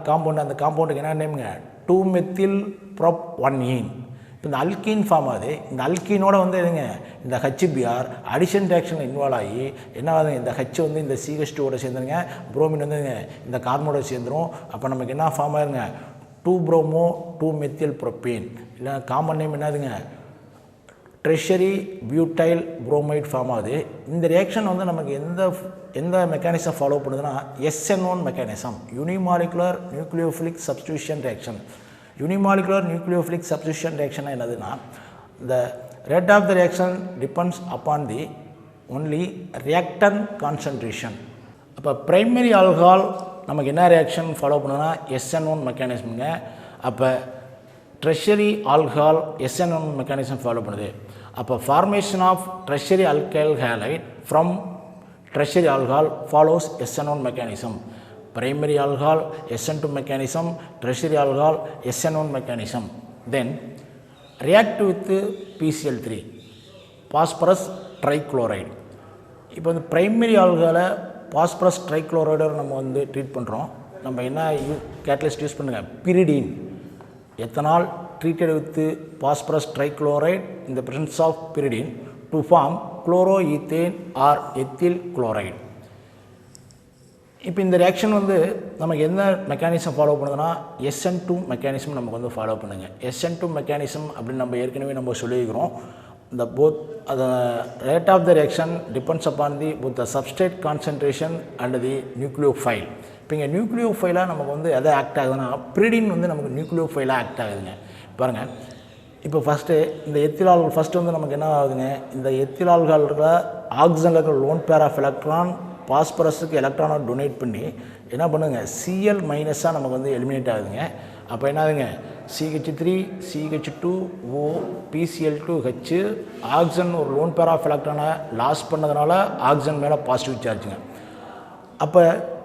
Speaker 3: காம்பவுண்டு அந்த காம்பவுண்டுக்கு என்ன நேமுங்க 2-methylprop-1ene. இப்போ இந்த அல்கீன் ஃபார்ம் ஆகுது. இந்த அல்கீனோட வந்து எதுங்க இந்த HBr அடிஷன் ரியாக்ஷனில் இன்வால்வ் ஆகி என்ன ஆகுதுங்க இந்த H வந்து இந்த CH2ஓட சேர்ந்துருங்க, புரோமின் வந்து இந்த கார்பனோட சேர்ந்துடும். அப்போ நமக்கு என்ன ஃபார்ம் ஆகுதுங்க 2-bromo 2-methyl propane. இல்லை காமன் நேம் என்னதுங்க ட்ரெஷரி பியூட்டைல் புரோமைட் ஃபார்ம் ஆகுது. இந்த ரியாக்ஷன் வந்து நமக்கு எந்த மெக்கானிசம் ஃபாலோ பண்ணுதுன்னா SN1 mechanism, unimolecular nucleophilic substitution reaction. Unimolecular nucleophilic substitution reaction என்னதுன்னா the rate of the reaction depends upon the only reactant concentration. அப்போ பிரைமரி ஆல்கஹால் நமக்கு என்ன ரியாக்ஷன் ஃபாலோ பண்ணுன்னா SN1 மெக்கானிசமுங்க. அப்போ treasury alcohol SN1 mechanism follow பண்ணுது. அப்போ formation of tertiary alkyl halide from tertiary alcohol follows SN1 mechanism. primary alcohol SN2 mechanism, tertiary alcohol SN1 mechanism. Then react with PCl3 phosphorus trichloride. இப்போ இந்த பிரைமரி ஆல்கஹாலை பாஸ்பரஸ் ட்ரைக்ளோரைடை நம்ம வந்து ட்ரீட் பண்ணுறோம். நம்ம என்ன கேட்டலிஸ்ட் யூஸ் பண்ணுங்க pyridine. Ethanol treated with phosphorus trichloride in the presence of pyridine to form chloroethane or ethyl chloride. இப்போ இந்த ரியாக்ஷன் வந்து நமக்கு என்ன மெக்கானிசம் ஃபாலோ பண்ணுதுன்னா SN2 மெக்கானிசம் நமக்கு வந்து ஃபாலோ பண்ணுங்க. SN2 மெக்கானிசம் அப்படின்னு நம்ம ஏற்கனவே நம்ம சொல்லியிருக்கிறோம். இந்த both the rate of the reaction depends upon the both the substrate concentration and the nucleophile. இப்போ இங்கே நியூக்ளியோஃபைலாக நமக்கு வந்து எதை ஆக்ட் ஆகுதுன்னா பிரிடின் வந்து நமக்கு நியூக்ளியோஃபைலாக ஆக்ட் ஆகுதுங்க. பாருங்கள் இப்போ ஃபஸ்ட்டு இந்த எத்திலால்கள் ஃபஸ்ட்டு வந்து நமக்கு என்ன ஆகுதுங்க இந்த எத்திலால்கள் இருக்கிற ஆக்சிஜனில் இருக்கிற லோன் பேர் ஆஃப் எலக்ட்ரான் பாஸ்பரஸுக்கு எலக்ட்ரானை டொனேட் பண்ணி என்ன பண்ணுங்க Cl மைனஸாக நமக்கு வந்து எலிமினேட் ஆகுதுங்க. அப்போ என்ன ஆகுதுங்க CH3 CH2O PCl2H ஆக்சிஜன் ஒரு லோன் பேர் ஆஃப் எலக்ட்ரானை லாஸ் பண்ணதுனால ஆக்சிஜன் மேலே பாசிட்டிவ் சார்ஜுங்க. அப்போ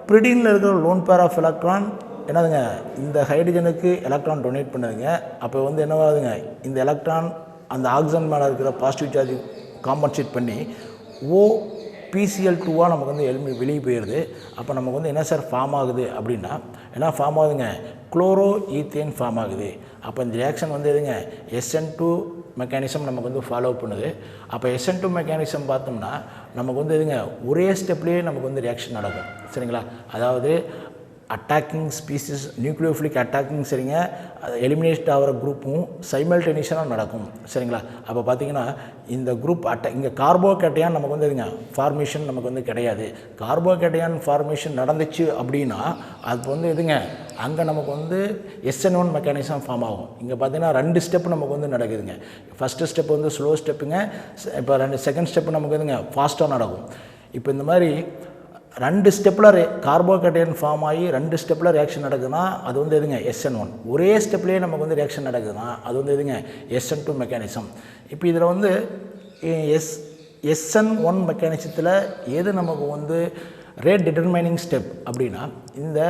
Speaker 3: பிரிடினில் இருக்கிற லோன் பேர் ஆஃப் எலக்ட்ரான் என்னதுங்க இந்த ஹைட்ரஜனுக்கு எலக்ட்ரான் டொனேட் பண்ணுதுங்க. அப்போ வந்து என்னவாகுதுங்க இந்த எலக்ட்ரான் அந்த ஆக்சிஜன் மேலே இருக்கிற பாசிட்டிவ் சார்ஜ் காம்பன்சேட் பண்ணி PCl2வாக நமக்கு வந்து வெளியே போயிடுது. அப்போ நமக்கு வந்து என்ன சார் ஃபார்ம் ஆகுது அப்படின்னா என்ன ஃபார்ம் ஆகுதுங்க குளோரோ ஈத்தேன் ஃபார்ம் ஆகுது. அப்போ இந்த ரியாக்ஷன் வந்து எதுங்க SN2 மெக்கானிசம் நமக்கு வந்து ஃபாலோ பண்ணுது. அப்போ SN2 மெக்கானிசம் பார்த்தோம்னா நமக்கு வந்து எதுங்க ஒரே ஸ்டெப்லேயே நமக்கு வந்து ரியாக்ஷன் நடக்கும் சரிங்களா. அதாவது அட்டாக்கிங் ஸ்பீசிஸ் நியூக்ளியோஃபிலிக் அட்டாக்கிங் சரிங்க எலிமினேட் ஆகிற குரூப்பும் சைமல்டேனியஸாக நடக்கும் சரிங்களா. அப்போ பார்த்தீங்கன்னா இந்த குரூப் இங்கே கார்போகேட்டையான் நமக்கு வந்து எதுங்க ஃபார்மேஷன் நமக்கு வந்து கிடையாது. கார்போகேட்டையான் ஃபார்மேஷன் நடந்துச்சு அப்படின்னா அது வந்து எதுங்க அங்கே நமக்கு வந்து SN1 மெக்கானிசம் ஃபார்ம் ஆகும். இங்கே பார்த்தீங்கன்னா 2 ஸ்டெப் நமக்கு வந்து நடக்குதுங்க. ஃபஸ்ட்டு ஸ்டெப் வந்து ஸ்லோ ஸ்டெப்புங்க. இப்போ செகண்ட் ஸ்டெப்பு நமக்கு எதுங்க ஃபாஸ்ட்டாக நடக்கும். இப்போ இந்த மாதிரி 2 ஸ்டெப்பில் கார்போகேட்டையன் ஃபார்ம் ஆகி 2 ஸ்டெப்பில் ரியாக்ஷன் நடக்குதுன்னா அது வந்து எதுங்க SN1. ஒரே ஸ்டெப்லேயே நமக்கு வந்து ரியாக்ஷன் நடக்குதுன்னா அது வந்து எதுங்க SN2 மெக்கானிசம். இப்போ இதில் வந்து SN1 மெக்கானிசத்தில் எது நமக்கு வந்து ரேட் டிட்டர்மைனிங் ஸ்டெப் அப்படின்னா இந்த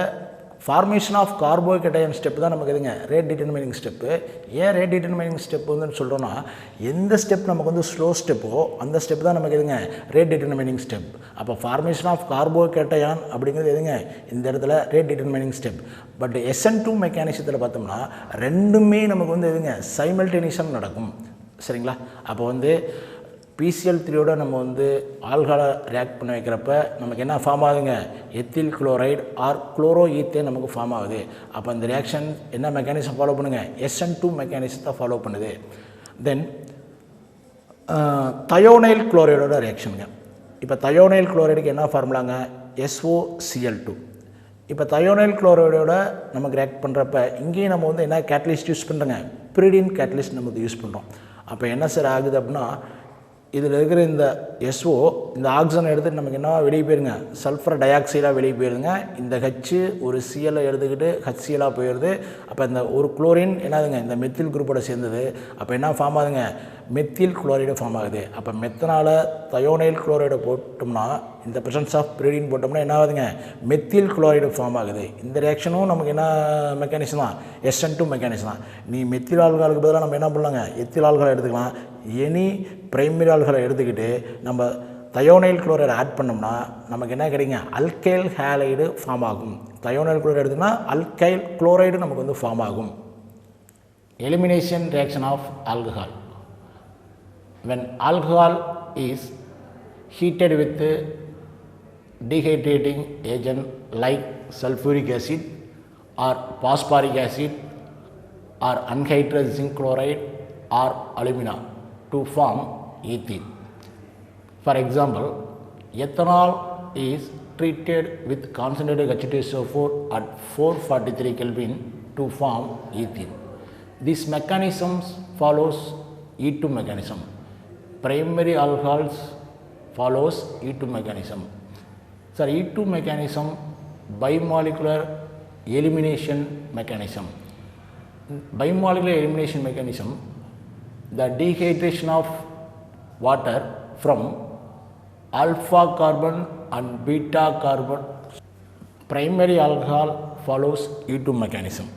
Speaker 3: ஃபார்மேஷன் ஆஃப் கார்போகேட்டையன் ஸ்டெப் தான் நமக்கு எதுங்க ரேட் டிட்டர்மைனிங் ஸ்டெப்பு. ஏன் ரேட் டிட்டர்மைனிங் ஸ்டெப் வந்து சொல்கிறோன்னா எந்த ஸ்டெப் நமக்கு வந்து ஸ்லோ ஸ்டெப்போ அந்த ஸ்டெப் தான் நமக்கு எதுங்க ரேட் டிட்டர்மைனிங் ஸ்டெப். அப்போ ஃபார்மேஷன் ஆஃப் கார்போகேட்டையான் அப்படிங்கிறது எதுங்க இந்த இடத்துல rate determining step. But SN2 மெக்கானிசத்தில் பார்த்தோம்னா ரெண்டுமே நமக்கு வந்து எதுங்க சைமல்டேனியஸாக நடக்கும் சரிங்களா. அப்போ வந்து PCl3யோட நம்ம வந்து ஆல்கஹாலை ரியாக்ட் பண்ண வைக்கிறப்ப நமக்கு என்ன ஃபார்ம் ஆகுதுங்க ethyl chloride or chloroethane நமக்கு ஃபார்ம் ஆகுது. அப்போ இந்த ரியாக்ஷன் என்ன மெக்கானிசம் ஃபாலோ பண்ணுங்க SN2 மெக்கானிசத்தை ஃபாலோ பண்ணுது. தென் தயோனைல் குளோரைடோட ரியாக்ஷனுங்க. இப்போ தயோனைல் குளோரைடுக்கு என்ன ஃபார்முலாங்க? SOCl2. இப்போ தயோனைல் குளோரைடோட நமக்கு ரியாக்ட் பண்ணுறப்ப இங்கேயும் நம்ம வந்து என்ன கேட்டலிஸ்ட் யூஸ் பண்ணுறோங்க? பிரிடின் கேட்டலிஸ்ட் நமக்கு யூஸ் பண்ணுறோம். அப்போ என்ன சார் ஆகுது அப்படின்னா, இதில் இருக்கிற இந்த SO இந்த ஆக்சிஜனை எடுத்துகிட்டு நமக்கு என்ன வெளியே போயிருங்க? சல்ஃபர் டை ஆக்சைடாக வெளியே போயிருதுங்க. இந்த ஹச்சு ஒரு சிஎல்லை எடுத்துக்கிட்டு HCl போயிடுது. அப்போ இந்த ஒரு குளோரின் என்னதுங்க? இந்த மெத்தில் குரூப்போட சேர்ந்தது. அப்போ என்ன ஃபார்ம் ஆகுதுங்க? மெத்தில் குளோரைடு ஃபார்ம் ஆகுது. அப்போ மெத்தனால் தயோனைல் குளோரைடை போட்டோம்னா, இந்த ப்ரெசன்ஸ் ஆஃப் பிரிடின் போட்டோம்னா என்ன ஆகுதுங்க? மெத்தில் குளோரைடு ஃபார்ம் ஆகுது. இந்த ரியாக்ஷனும் நமக்கு என்ன மெக்கானிசம் தான்? SN2 மெக்கானிசம் தான். நீ மெத்தில் ஆல்கஹாலுக்கு பதிலாக நம்ம என்ன பண்ணலாங்க? எத்தில் ஆல்கஹால் எடுத்துக்கலாம். எனி பிரைமரி ஆல்கஹாலை எடுத்துக்கிட்டு நம்ம தயோனைல் குளோரைடு ஆட் பண்ணோம்னா நமக்கு என்ன கிடைக்குங்க? அல்கைல் ஹேலைடு ஃபார்ம் ஆகும். தயோனைல் குளோரைடு எடுத்துன்னா அல்கைல் குளோரைடு நமக்கு வந்து ஃபார்ம் ஆகும். Elimination reaction of alcohol. When alcohol is heated with dehydrating agent like sulfuric acid or phosphoric acid or anhydrous zinc chloride or alumina to form ethene. For example, ethanol is treated with concentrated H2SO4 at 443 Kelvin to form ethene. This mechanism follows E2 mechanism. Primary alcohols follows E2 mechanism. Sir, E2 mechanism bimolecular elimination mechanism. Bimolecular elimination mechanism, the dehydration of water from alpha carbon and beta carbon. Primary alcohol follows E2 mechanism.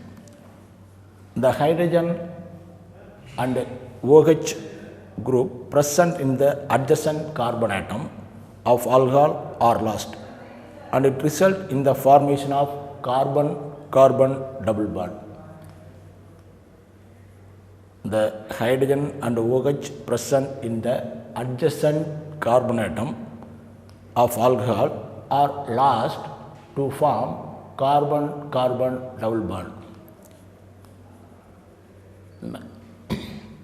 Speaker 3: The hydrogen and OH group present in the adjacent carbon atom of alcohol are lost, and it results in the formation of carbon-carbon double bond. The hydrogen and OH present in the adjacent carbon atom of alcohol are lost to form carbon-carbon double bond.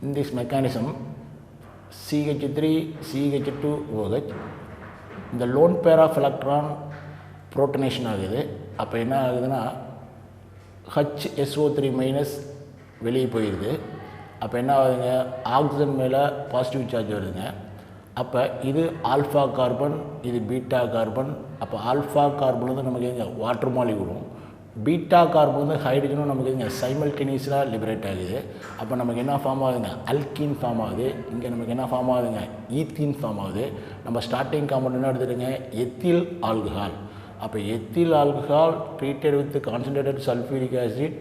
Speaker 3: In this mechanism, CH3, CH2, OH, இந்த லோன் பேர் ஆஃப் எலக்ட்ரான் புரோட்டனேஷன் ஆகுது. அப்போ என்ன ஆகுதுன்னா HSO3 மைனஸ் வெளியே போயிடுது. அப்போ என்ன ஆகுதுங்க? ஆக்சிஜன் மேலே பாசிட்டிவ் சார்ஜ் வருதுங்க. அப்போ இது ஆல்ஃபா கார்பன், இது பீட்டா கார்பன். அப்போ ஆல்ஃபா கார்பன் வந்து நமக்கு எங்க வாட்டர் மாலிகுலும், பீட்டா கார்பன் வந்து ஹைட்ரஜனும் நமக்கு இங்கே சைமல்டேனியஸாக லிபரேட் ஆகுது. அப்போ நமக்கு என்ன ஃபார்ம் ஆகுதுங்க? அல்கீன் ஃபார்ம் ஆகுது. இங்கே நமக்கு என்ன ஃபார்ம் ஆகுதுங்க? ஈத்தீன் ஃபார்ம் ஆகுது. நம்ம ஸ்டார்டிங் காம்பவுண்ட் என்ன எடுத்துடுங்க? Ethyl alcohol. அப்போ ethyl alcohol treated with concentrated sulphuric acid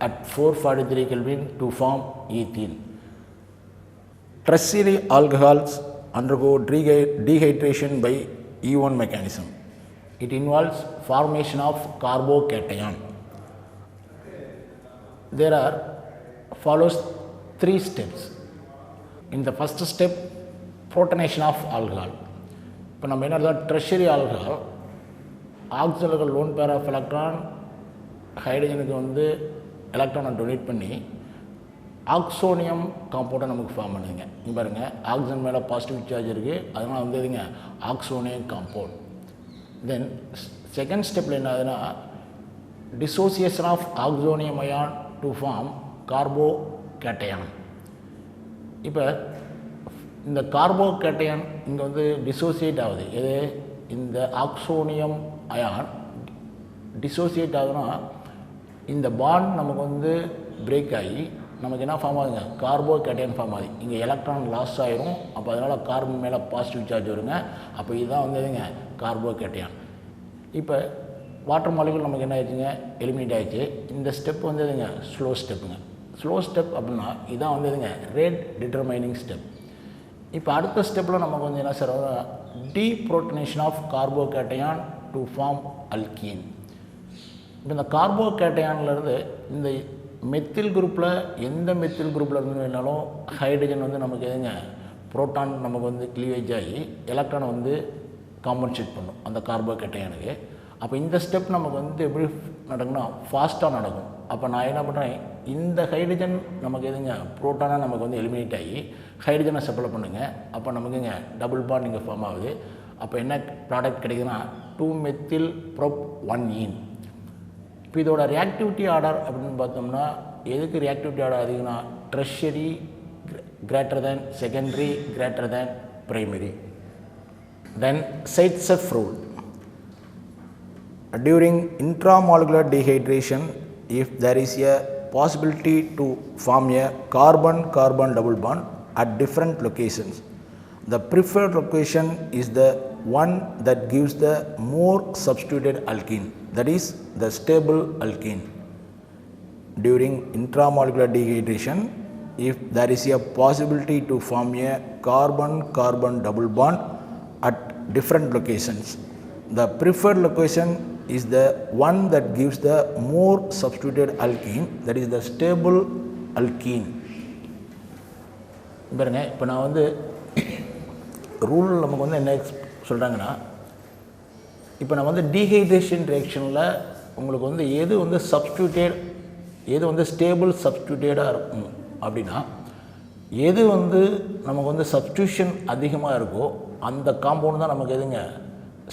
Speaker 3: at 443 Kelvin to form ethene. Tertiary alcohols undergo dehydration by E1 mechanism. It involves formation of carbocation. There are follows 3 steps. In the first step, protonation of alcohol. இப்போ நம்ம என்ன tertiary alcohol, ஆக்சிஜனுக்கு லோன் பேர் ஆஃப் எலக்ட்ரான் ஹைட்ரஜனுக்கு வந்து எலக்ட்ரானை டொனேட் பண்ணி ஆக்சோனியம் காம்பவுண்டை நமக்கு ஃபார்ம் பண்ணுதுங்க. இங்கே பாருங்கள், ஆக்சிஜன் மேலே பாசிட்டிவ் சார்ஜ் இருக்குது, அதனால் வந்து இதுங்க ஆக்சோனியம் காம்பவுண்ட். தென் செகண்ட் ஸ்டெப்பில் என்ன ஆகுதுன்னா dissociation of oxonium ion to form carbocation. இப்போ இந்த கார்போகேட்டையான் இங்கே வந்து டிசோசியேட் ஆகுது. எது? இந்த ஆக்சோனியம் அயான் டிசோசியேட் ஆகுதுன்னா இந்த பாண்ட் நமக்கு வந்து பிரேக் ஆகி நமக்கு என்ன ஃபார்ம் ஆகுதுங்க? கார்போகேட்டையான் ஃபார்ம் ஆகுது. இங்கே எலக்ட்ரான் லாஸ் ஆகிரும். அப்போ அதனால் கார்பன் மேலே பாசிட்டிவ் சார்ஜ் வருங்க. அப்போ இதுதான் வந்துங்க கார்போகேட்டையான். இப்போ வாட்டர் மாலிகுல் நமக்கு என்ன ஆயிடுச்சுங்க? எலிமினேட் ஆகிடுச்சு. இந்த ஸ்டெப் வந்துதுங்க ஸ்லோ ஸ்டெப்புங்க. ஸ்லோ ஸ்டெப் அப்படின்னா இதான் வந்துதுங்க ரேட் டிட்டர்மைனிங் ஸ்டெப். இப்போ அடுத்த ஸ்டெப்பில் நமக்கு வந்து என்ன sir? Deprotonation of carbocation to form alkene. இப்போ இந்த கார்போகேட்டையான்லேருந்து இந்த மெத்தில் குரூப்பில் எந்த மெத்தில் குரூப்பில் இருந்து வேணாலும் ஹைட்ரஜன் வந்து நமக்கு எதுங்க புரோட்டான் நமக்கு வந்து கிளீவேஜ் ஆகி எலக்ட்ரானை வந்து காம்பன்சேட் பண்ணும் அந்த கார்போகேட்டையானுக்கு. அப்போ இந்த ஸ்டெப் நமக்கு வந்து எப்படி நடக்கும்னா ஃபாஸ்ட்டாக நடக்கும். அப்போ நான் என்ன பண்ணுறேன், இந்த ஹைட்ரஜன் நமக்கு எதுங்க புரோட்டானாக நமக்கு வந்து எலிமினேட் ஆகி ஹைட்ரஜனை சப்ளை பண்ணுங்க. அப்போ நமக்குங்க டபுள் பாண்ட் இங்கே ஃபார்ம் ஆகுது. அப்போ என்ன ப்ராடக்ட் கிடைக்குதுன்னா 2-மெத்தில் ப்ரோப் 1-ஈன். இப்போ இதோட ரியாக்டிவிட்டி ஆர்டர் அப்படின்னு பார்த்தோம்னா எதுக்கு ரியாக்டிவிட்டி ஆர்டர் அதிகம்னா tertiary greater than secondary greater than primary. Then Zaitsev rule. During intramolecular dehydration, if there is a possibility to form a carbon-carbon double bond at different locations, the preferred location is the one that gives the more substituted alkene, that is the stable alkene. During intramolecular dehydration, if there is a possibility to form a carbon-carbon double bond at different locations, the preferred location is the one that gives the more substituted alkene, that is the stable alkene. பாருங்க, இப்போ நான் வந்து ரூல் நமக்கு வந்து என்ன சொல்கிறாங்கன்னா, இப்போ நான் வந்து டீஹைட்ரேஷன் ரியாக்ஷனில் உங்களுக்கு வந்து எது வந்து சப்ஸ்டியூட்டட், எது வந்து ஸ்டேபிள் சப்ஸ்டியூட்டடாக இருக்கும் அப்படின்னா, எது வந்து நமக்கு வந்து சப்ஸ்டியூஷன் அதிகமாக இருக்கோ அந்த காம்பவுண்ட் தான் நமக்கு எதுங்க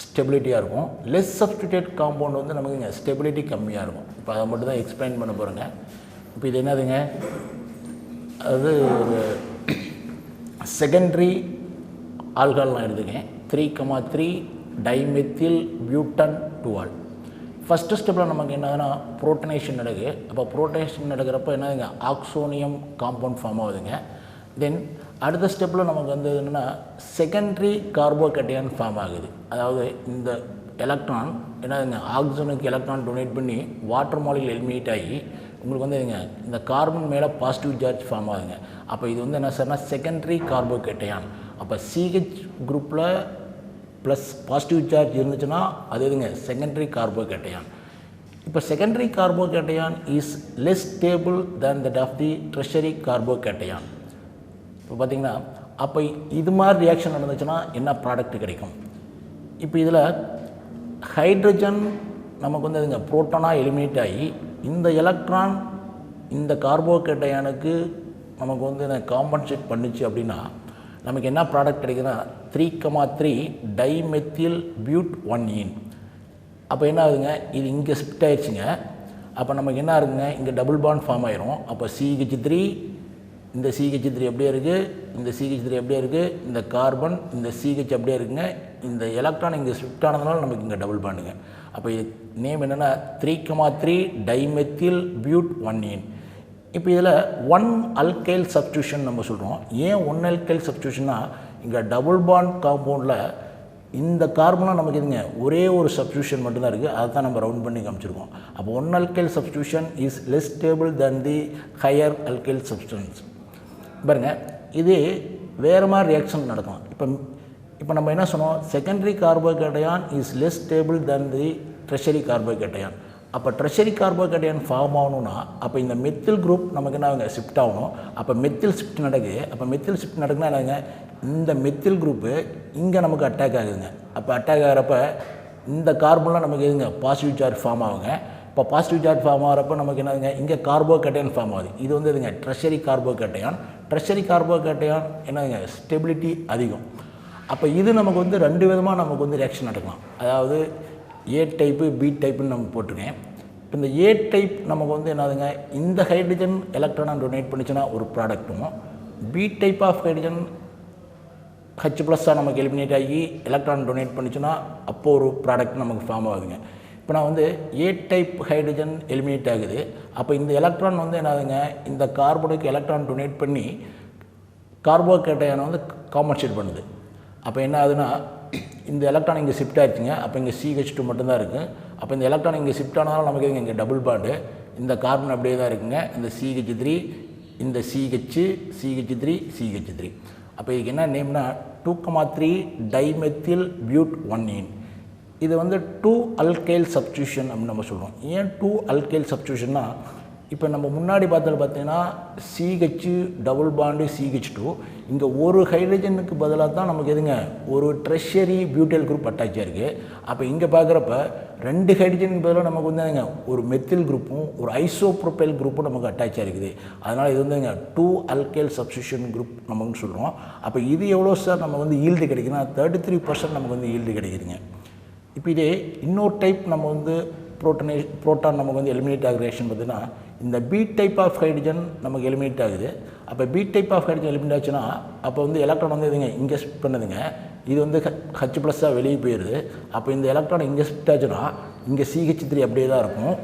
Speaker 3: ஸ்டெபிலிட்டியாக இருக்கும். லெஸ் சப்ஸ்டியூட்டட் காம்பவுண்ட் வந்து நமக்குங்க ஸ்டெபிலிட்டி கம்மியாக இருக்கும். இப்போ அதை மட்டும் தான் எக்ஸ்பிளைன் பண்ண போகிறேங்க. இப்போ இது என்னதுங்க, அது ஒரு செகண்டரி ஆல்கஹால் நான் எடுத்துக்கேன். 3,3 டைமெத்தில் பியூட்டன் 2-ஆல். ஃபஸ்ட்டு ஸ்டெப்பில் நமக்கு என்னதுன்னா புரோட்டனேஷன் நடக்குது. அப்போ புரோட்டனேஷன் நடக்கிறப்ப என்னதுங்க ஆக்சோனியம் காம்பவுண்ட் ஃபார்ம் ஆகுதுங்க. தென் அடுத்த ஸ்டெப்பில் நமக்கு வந்து என்னென்னா செகண்டரி கார்போகேட்டையான் ஃபார்ம் ஆகுது. அதாவது இந்த எலக்ட்ரான் என்னதுங்க ஆக்சிஜனுக்கு எலக்ட்ரான் டொனேட் பண்ணி வாட்டர் மாலிகுல் எலிமினேட் ஆகி உங்களுக்கு வந்து இதுங்க இந்த கார்பன் மேலே பாசிட்டிவ் சார்ஜ் ஃபார்ம் ஆகுதுங்க. அப்போ இது வந்து என்ன சார்னா செகண்டரி கார்போகேட்டையான். அப்போ சிஹெச் குரூப்பில் ப்ளஸ் பாசிட்டிவ் சார்ஜ் இருந்துச்சுன்னா அது எதுங்க செகண்டரி கார்போகேட்டையான். இப்போ secondary carbocation is less stable than that of the tertiary carbocation. இப்போ பார்த்திங்கன்னா அப்போ இது மாதிரி ரியாக்ஷன் நடந்துச்சுன்னா என்ன ப்ராடக்ட் கிடைக்கும். இப்போ இதில் ஹைட்ரஜன் நமக்கு வந்து இதுங்க புரோட்டானாக எலிமினேட் ஆகி இந்த எலக்ட்ரான் இந்த கார்போகேட்டையானுக்கு நமக்கு வந்து இதை காம்பன்சேட் பண்ணிச்சு அப்படின்னா நமக்கு என்ன ப்ராடக்ட் கிடைக்குதுன்னா 3,3 டைமெத்தில் பியூட் 1-ஈன். அப்போ என்ன ஆகுதுங்க, இது இங்கே ஷிஃப்ட் ஆயிடுச்சுங்க. அப்போ நமக்கு என்ன இருக்குங்க, இங்கே டபுள் பாண்ட் ஃபார்ம் ஆயிரும். அப்போ CH3 இந்த CH3 அப்படியே இருக்குது, இந்த CH3 அப்படியே இருக்குது, இந்த கார்பன் இந்த CH அப்படியே இருக்குங்க. இந்த எலக்ட்ரான் இங்கே ஷிஃப்ட் ஆனதுனால நமக்கு இங்கே டபுள் பாண்டுங்க. அப்போ இது நேம் என்னென்னா 3,3 டைமெத்தில் பியூட் 1-ஈன். இப்போ இதில் 1 அல்கைல் சப்ஸ்டியூஷன் நம்ம சொல்கிறோம். ஏன் 1 அல்கைல் சப்ஸ்டியூஷன்னா இங்கே டபுள் பாண்ட் காம்பவுண்டில் இந்த கார்பனாக நமக்கு இதுங்க ஒரே ஒரு சப்ஸ்டியூஷன் மட்டும்தான் இருக்குது. அதை தான் நம்ம ரவுண்ட் பண்ணி காமிச்சிருக்கோம். அப்போ 1 alkyl substitution is less stable than the higher alkyl substance. பாருங்க, இது வேறு மாதிரி ரியாக்ஷன் நடக்கும். இப்போ நம்ம என்ன சொன்னோம், secondary carbocation is less stable than the tertiary கார்போகேட்டையான். அப்போ ட்ரெஷரி கார்போகேட்டையான் ஃபார்ம் ஆகணும்னா அப்போ இந்த மெத்தில் குரூப் நமக்கு என்ன ஷிஃப்ட் ஆகணும். அப்போ மெத்தில் ஷிஃப்ட் நடக்குது. அப்போ மெத்தில் ஷிஃப்ட் நடக்குன்னா என்னங்க, இந்த மெத்தில் குரூப்பு இங்கே நமக்கு அட்டாக் ஆகுதுங்க. அப்போ அட்டாக் ஆகிறப்ப இந்த கார்பன்லாம் நமக்கு எதுங்க பாசிட்டிவ் சார்ஜ் ஃபார்ம் ஆகுங்க. இப்போ பாசிட்டிவ் சார்ஜ் ஃபார்ம் ஆகிறப்ப நமக்கு என்னதுங்க இங்கே கார்போகேட்டையான் ஃபார்ம் ஆகுது. இது வந்து இதுங்க ட்ரெஷரி கார்போகேட்டையான். ட்ரெஷரி கார்போகேட்டையான் என்னதுங்க ஸ்டெபிலிட்டி அதிகம். அப்போ இது நமக்கு வந்து 2 விதமாக நமக்கு வந்து ரியாக்ஷன் நடக்கலாம். அதாவது ஏ டைப்பு பி டைப்புன்னு நம்ம போட்டிருக்கேன். இப்போ இந்த ஏ டைப் நமக்கு வந்து என்னதுங்க இந்த ஹைட்ரஜன் எலக்ட்ரானை டொனேட் பண்ணிச்சுன்னா ஒரு ப்ராடக்ட்டும், பி டைப் ஆஃப் ஹைட்ரஜன் H+ஆக நமக்கு எலிமினேட் ஆகி எலக்ட்ரான் டொனேட் பண்ணிச்சுன்னா அப்போது ஒரு ப்ராடக்ட் நமக்கு ஃபார்ம் ஆகுதுங்க. இப்போ நான் வந்து ஏ டைப் ஹைட்ரஜன் எலிமினேட் ஆகுது. அப்போ இந்த எலக்ட்ரான் வந்து என்னதுங்க இந்த கார்பனுக்கு எலக்ட்ரான் டொனேட் பண்ணி கார்போகேட்டையானை வந்து காம்பன்சேட் பண்ணுது. அப்போ என்ன ஆகுதுன்னா இந்த எலக்ட்ரான் இங்கே ஷிஃப்ட் ஆகிடுச்சுங்க. அப்போ இங்கே CH2 மட்டும்தான் இருக்குது. அப்போ இந்த எலக்ட்ரான் இங்கே ஷிஃப்ட் ஆனாலும் நமக்கு இங்கே டபுள் பாண்டு, இந்த கார்பன் அப்படியே தான் இருக்குங்க. இந்த CH3 இந்த CH CH3 CH3. அப்போ இதுக்கு என்ன நேம்னா 2,3 டைமெத்தில் பியூட் 1-ஈன். இது வந்து 2 அல்கைல் சப்ஸ்டியூஷன் அப்படின்னு நம்ம சொல்கிறோம். ஏன் 2 அல்கைல் சப்ஸ்டியூஷன்னா இப்போ நம்ம முன்னாடி பார்த்தீங்கன்னா CH டபுள் பாண்டு CH2 இங்கே ஒரு ஹைட்ரஜனுக்கு பதிலாக தான் நமக்கு எதுங்க ஒரு ட்ரெஷரி பியூட்டைல் குரூப் அட்டாச் ஆகிருக்கு. அப்போ இங்கே பார்க்குறப்ப 2 ஹைட்ரஜனுக்கு பதிலாக நமக்கு வந்துங்க ஒரு மெத்தில் குரூப்பும் ஒரு ஐசோப்ரோபைல் குரூப்பும் நமக்கு அட்டாச் ஆகிருக்குது. அதனால் இது வந்துங்க 2 அல்கைல் சப்ஸ்டியூஷன் குரூப் நமக்கு சொல்கிறோம். அப்போ இது எவ்வளோ சார் நமக்கு வந்து ஈல்டு கிடைக்குன்னா 33% நமக்கு வந்து ஈல்டு கிடைக்குதுங்க. இப்போ இதே இன்னொரு டைப் நம்ம வந்து புரோட்டான் நமக்கு வந்து எலிமினேட் ஆகிற ரியாக்ஷன் பார்த்தீங்கன்னா இந்த பி டைப் ஆஃப் ஹைட்ரஜன் நமக்கு எலிமினேட் ஆகுது. அப்போ b type of hydrogen eliminate ஆச்சுன்னா அப்போ வந்து எலக்ட்ரான் வந்து இதுங்க இங்கே ஷிஃப்ட் பண்ணுதுங்க. இது வந்து H+ஆக வெளியே போயிடுது. அப்போ இந்த எலக்ட்ரான் இங்கே ஷிஃப்ட் ஆச்சுன்னா இங்கே CH3 அப்படியே தான் இருக்கும்,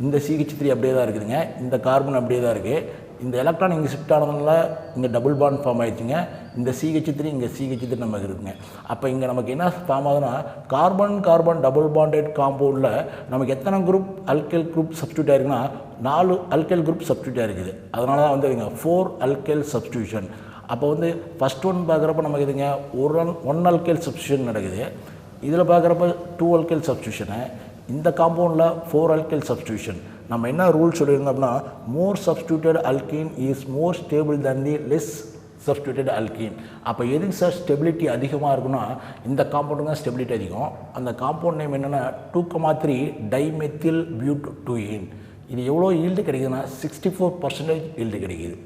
Speaker 3: இந்த CH3 அப்படியே தான் இருக்குதுங்க, இந்த கார்பன் அப்படியே தான் இருக்குது. இந்த எலக்ட்ரான் இங்கே ஷிஃப்ட் ஆனதுனால இங்கே டபுள் பாண்ட் ஃபார்ம் ஆயிடுச்சுங்க. இந்த CH3 இங்கே CH3 நமக்கு இருக்குங்க. அப்போ இங்கே நமக்கு என்ன ஃபார்ம் ஆகுதுன்னா கார்பன் டபுள் பாண்டட் காம்பவுண்டில் நமக்கு எத்தனை குரூப் அல்கைல் குரூப் சப்ஸ்டியூட் ஆயிருக்குன்னா 4 அல்கைல் குரூப் சப்ஸ்டியூட் ஆகிருக்குது. அதனால தான் வந்து இங்கே 4 அல்கைல் சப்ஸ்டியூஷன். அப்போ வந்து ஃபஸ்ட் ஒன் பார்க்குறப்ப நமக்கு இதுங்க ஒன் அல்கைல் சப்ஸ்டியூஷன் நடக்குது. இதில் பார்க்குறப்ப 2 அல்கைல் சப்ஸ்டியூஷனு, இந்த காம்பவுண்டில் 4 அல்கைல் சப்ஸ்டியூஷன். நம்ம என்ன ரூல் சொல்லியிருந்தோம்னா more substituted alkene is more stable than the less substituted alkene. அப்போ எதுக்கு சார் ஸ்டெபிலிட்டி அதிகமாக இருக்குன்னா இந்த காம்பவுண்டு தான் ஸ்டெபிலிட்டி அதிகம். அந்த காம்பவுண்ட் நேம் என்னென்னா 2,3 டைமெத்தில் பியூட்டோயின். இது எவ்வளோ ஈல்டு கிடைக்குதுன்னா 64% ஈல்டு கிடைக்குது.